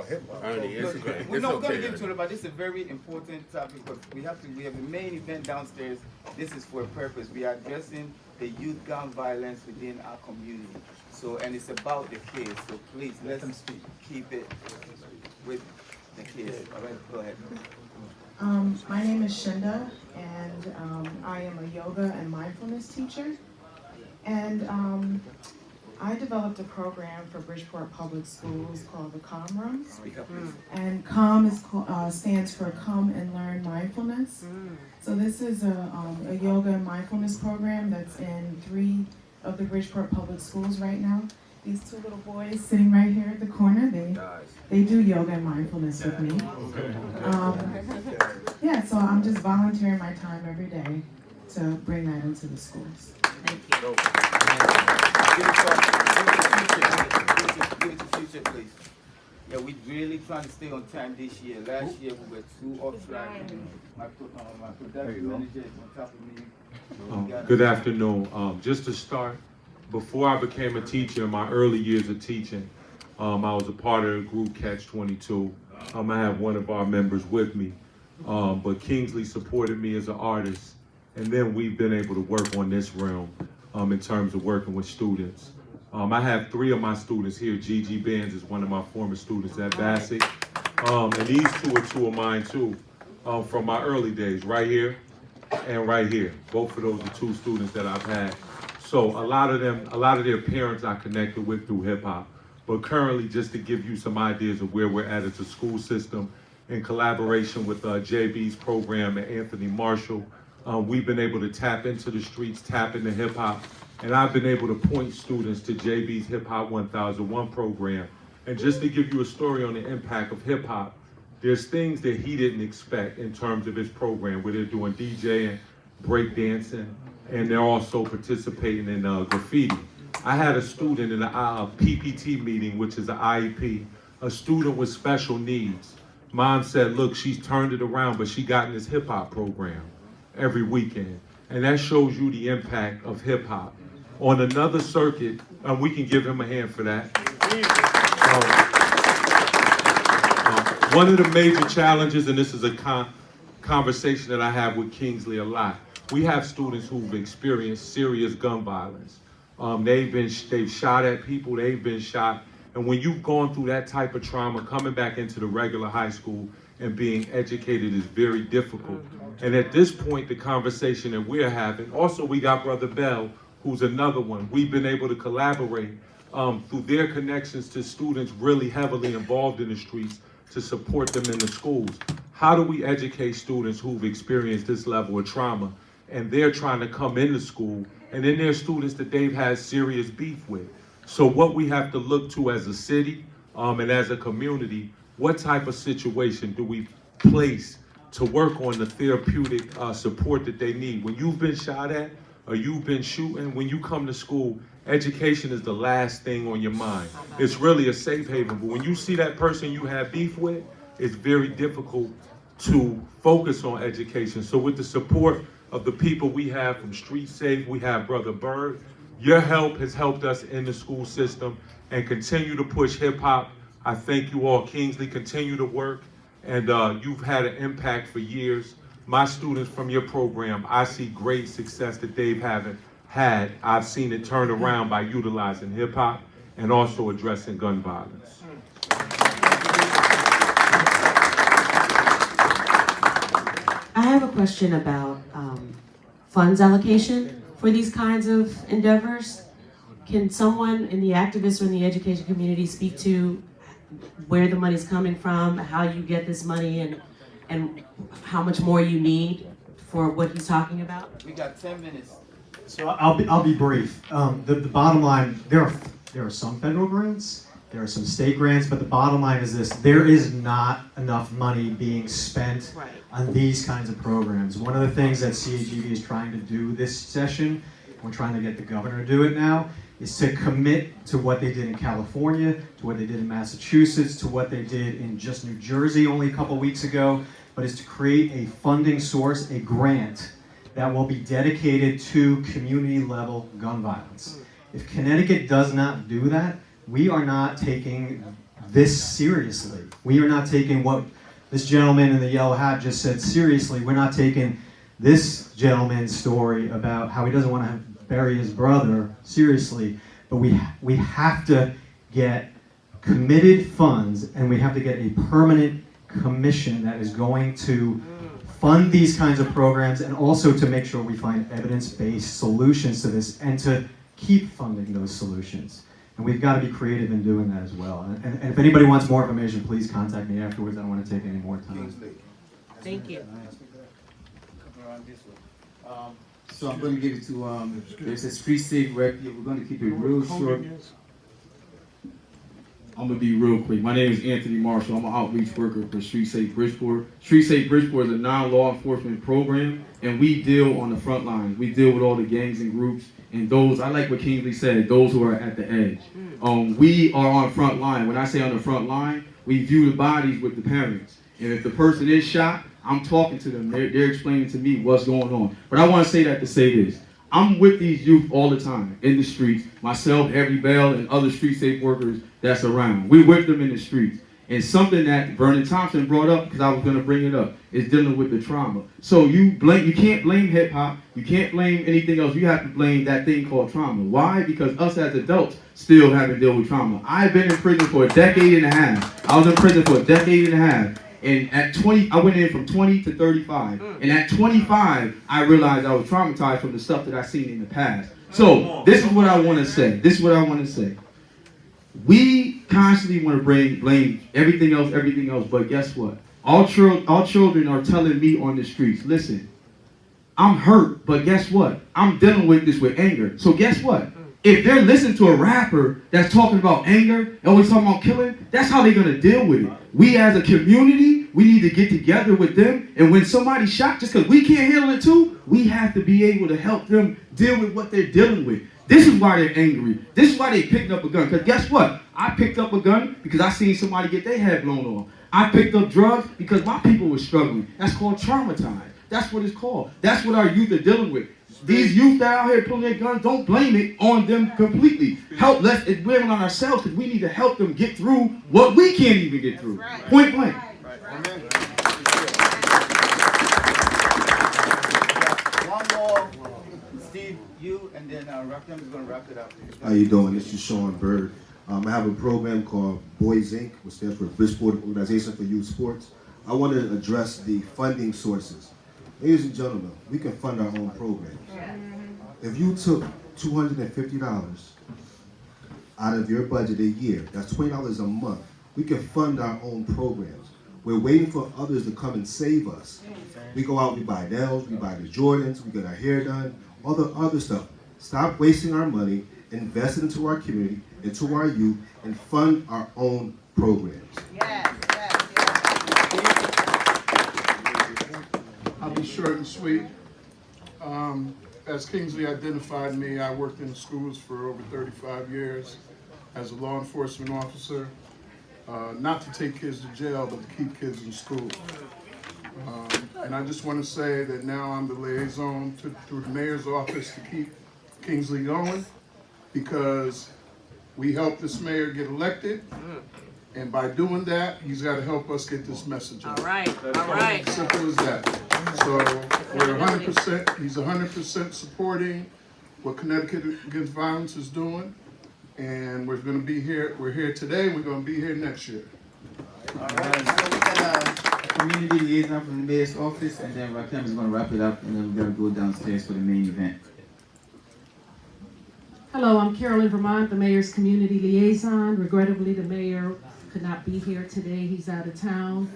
We're not going to get to it, but this is a very important topic because we have the main event downstairs. This is for a purpose. We are addressing the youth gun violence within our community. So, and it's about the kids. So please, let's keep it with the kids. All right, go ahead. My name is Shinda, and I am a yoga and mindfulness teacher. And I developed a program for Bridgeport Public Schools called the CALM Room. Speak up, please. And CALM is, stands for Come and Learn Mindfulness. So this is a yoga and mindfulness program that's in 3 of the Bridgeport Public Schools right now. These 2 little boys sitting right here at the corner, they do yoga and mindfulness with me. Yeah, so I'm just volunteering my time every day to bring that into the schools. Thank you. Give it to Future, please. Yeah, we really trying to stay on time this year. Last year we were too off track. My production manager is on top of me. Good afternoon. Just to start, before I became a teacher, in my early years of teaching, I was a part of the group Catch 22. I have one of our members with me, but Kingsley supported me as an artist, and then we've been able to work on this realm in terms of working with students. I have 3 of my students here. Gigi Bands is one of my former students at Bassett, and these 2 are 2 of mine too, from my early days, right here and right here. Both of those are 2 students that I've had. So a lot of their parents I connected with through hip hop. But currently, just to give you some ideas of where we're at as a school system, in collaboration with JB's program and Anthony Marshall, we've been able to tap into the streets, tap into hip hop, and I've been able to point students to JB's Hip Hop 1001 program. And just to give you a story on the impact of hip hop, there's things that he didn't expect in terms of his program, where they're doing DJing, breakdancing, and they're also participating in graffiti. I had a student in a PPT meeting, which is an IEP, a student with special needs. Mom said, look, she's turned it around, but she got in this hip hop program every weekend. And that shows you the impact of hip hop. On another circuit, we can give him a hand for that. One of the major challenges, and this is a conversation that I have with Kingsley a lot, we have students who've experienced serious gun violence. They've shot at people, they've been shot. And when you've gone through that type of trauma, coming back into the regular high school and being educated is very difficult. And at this point, the conversation that we're having, also we got Brother Bell, who's another one. We've been able to collaborate through their connections to students really heavily involved in the streets to support them in the schools. How do we educate students who've experienced this level of trauma and they're trying to come into school, and then there's students that they've had serious beef with? So what we have to look to as a city and as a community, what type of situation do we place to work on the therapeutic support that they need? When you've been shot at or you've been shooting, when you come to school education is the last thing on your mind. It's really a safe haven. But when you see that person you have beef with, it's very difficult to focus on education. So with the support of the people we have from Street Safe, we have Brother Bird, your help has helped us in the school system and continue to push hip hop. I thank you all. Kingsley, continue to work, and you've had an impact for years. My students from your program, I see great success that they've had. I've seen it turn around by utilizing hip hop and also addressing gun violence. I have a question about funds allocation for these kinds of endeavors. Can someone in the activists or in the education community speak to where the money's coming from, how you get this money, and how much more you need for what he's talking about? We got 10 minutes. So I'll be brief. The bottom line, there are some federal grants, there are some state grants, but the bottom line is this: there is not enough money being spent on these kinds of programs. One of the things that CAGV is trying to do this session, we're trying to get the governor to do it now, is to commit to what they did in California, to what they did in Massachusetts, to what they did in just New Jersey only a couple weeks ago, but is to create a funding source, a grant, that will be dedicated to community level gun violence. If Connecticut does not do that, we are not taking this seriously. We are not taking what this gentleman in the yellow hat just said seriously. We're not taking this gentleman's story about how he doesn't want to bury his brother seriously. But we have to get committed funds, and we have to get a permanent commission that is going to fund these kinds of programs, and also to make sure we find evidence-based solutions to this, and to keep funding those solutions. And we've got to be creative in doing that as well. And if anybody wants more information, please contact me afterwards. I don't want to take any more time. Thank you. So I'm going to give it to, there's a Street Safe rep here. We're going to keep it real short. I'm gonna be real quick. My name is Anthony Marshall. I'm an outreach worker for Street Safe Bridgeport. Street Safe Bridgeport is a non-law enforcement program, and we deal on the front lines. We deal with all the gangs and groups, and those, I like what Kingsley said, those who are at the edge. We are on front line. When I say on the front line, we view the bodies with the parents. And if the person is shot, I'm talking to them. They're explaining to me what's going on. But I want to say that to say this. I'm with these youth all the time in the streets. Myself, Harry Bell, and other Street Safe workers that's around. We're with them in the streets. And something that Vernon Thompson brought up, because I was going to bring it up, is dealing with the trauma. So you can't blame hip hop. You can't blame anything else. You have to blame that thing called trauma. Why? Because us as adults still haven't dealt with trauma. I've been in prison for a decade and a half. I was in prison for a decade and a half. And at 20, I went in from 20 to 35. And at 25, I realized I was traumatized from the stuff that I seen in the past. So this is what I want to say. This is what I want to say. We constantly want to blame everything else, but guess what? All children are telling me on the streets, listen, I'm hurt, but guess what? I'm dealing with this with anger. So guess what? If they're listening to a rapper that's talking about anger, always talking about killing, that's how they're going to deal with it. We as a community, we need to get together with them, and when somebody's shot, just because we can't handle it too, we have to be able to help them deal with what they're dealing with. This is why they're angry. This is why they picked up a gun. Because guess what? I picked up a gun because I seen somebody get their head blown off. I picked up drugs because my people were struggling. That's called traumatized. That's what it's called. That's what our youth are dealing with. These youth that are out here pulling their guns, don't blame it on them completely. Let's blame it on ourselves, because we need to help them get through what we can't even get through. Point blank. One more, Steve, you, and then Rakim is going to wrap it up. How you doing? This is Sean Bird. I have a program called Boys Inc., which stands for Bridgeport Organization for Youth Sports. I want to address the funding sources. Ladies and gentlemen, we can fund our own programs. If you took $250 out of your budget a year, that's $20 a month, we can fund our own programs. We're waiting for others to come and save us. We go out, we buy nails, we buy the Jordans, we get our hair done, all the other stuff. Stop wasting our money, invest it into our community, into our youth, and fund our own programs. I'll be short and sweet. as Kingsley identified me, I worked in schools for over 35 years as a law enforcement officer, not to take kids to jail, but to keep kids in school. And I just want to say that now I'm the liaison through the mayor's office to keep Kingsley going, because we helped this mayor get elected, and by doing that, he's got to help us get this message out. All right, all right. Simple as that. So we're 100%, he's 100% supporting what Connecticut Against Violence is doing, and we're going to be here, we're here today, and we're going to be here next year. All right, so we got a community liaison from the mayor's office, and then Rakim is going to wrap it up, and then we got to go downstairs for the main event. Hello, I'm Carolyn Vermont, the mayor's community liaison. Regrettably, the mayor could not be here today. He's out of town.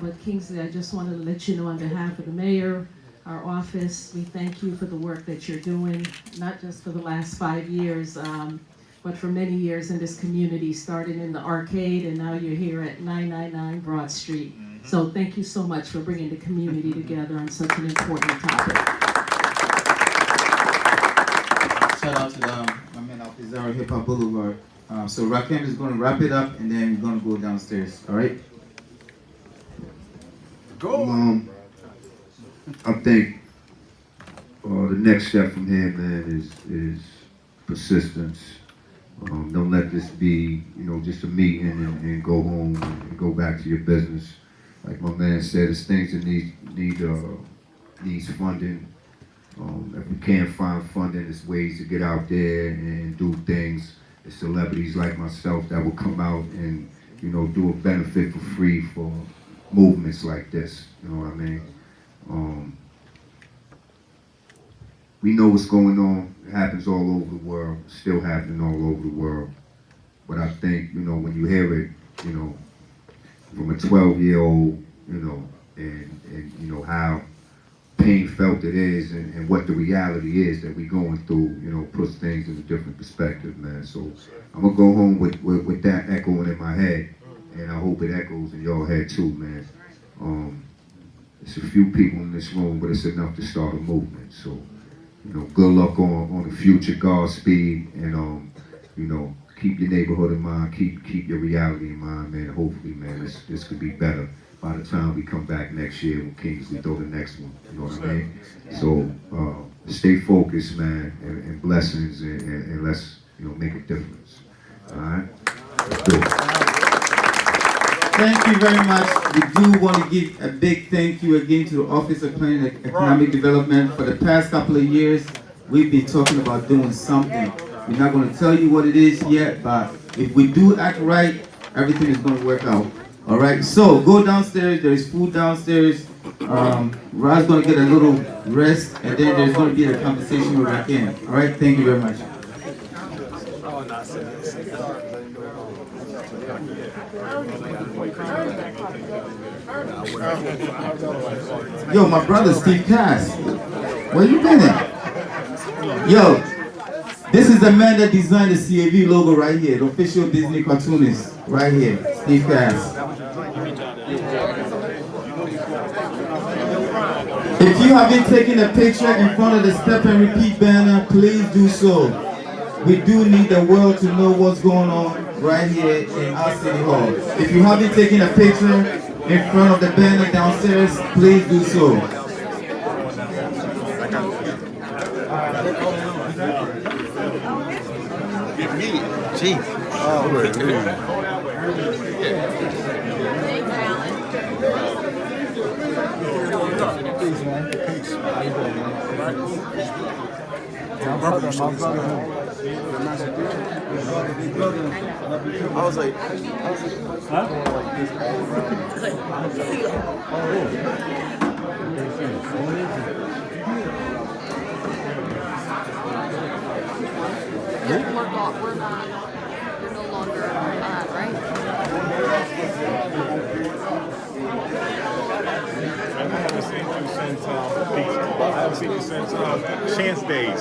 But Kingsley, I just wanted to let you know on behalf of the mayor, our office, we thank you for the work that you're doing, not just for the last 5 years, but for many years in this community, starting in the arcade, and now you're here at 999 Broad Street. So thank you so much for bringing the community together on such an important topic. Shout out to my man out Pizarro Hip Hop Boulevard. So Rakim is going to wrap it up, and then we're going to go downstairs. All right? Go. I think the next step from here, man, is persistence. Don't let this be, just a meeting and go home and go back to your business. Like my man said, it's things that needs funding. If we can't find funding, there's ways to get out there and do things. There's celebrities like myself that will come out and, do a benefit for free for movements like this. You know what I mean? We know what's going on. It happens all over the world. It's still happening all over the world. But I think, when you hear it, from a 12-year-old, and how pain felt it is, and what the reality is that we're going through, puts things in a different perspective, man. So I'm gonna go home with that echoing in my head, and I hope it echoes in your head too, man. It's a few people in this room, but it's enough to start a movement. So, good luck on the future, Godspeed, and keep your neighborhood in mind, keep your reality in mind, man. Hopefully, man, this could be better by the time we come back next year when Kingsley throw the next one. You know what I mean? So stay focused, man, and blessings, and let's make a difference. All right? Good. Thank you very much. We do want to give a big thank you again to the Office of Planning and Economic Development. For the past couple of years, we've been talking about doing something. We're not going to tell you what it is yet, but if we do act right, everything is going to work out. All right, so go downstairs. There is food downstairs. Rod's going to get a little rest, and then there's going to be a conversation with Rakim. All right, thank you very much. Yo, my brother Steve Cass, where you been at? Yo, this is the man that designed the CAV logo right here, the official Disney cartoonist right here, Steve Cass. If you haven't taken a picture in front of the Step and Repeat banner, please do so. We do need the world to know what's going on right here in our City Hall. If you haven't taken a picture in front of the banner downstairs, please do so. I was like, We're no longer right? I haven't seen you since I haven't seen you since Chance Days.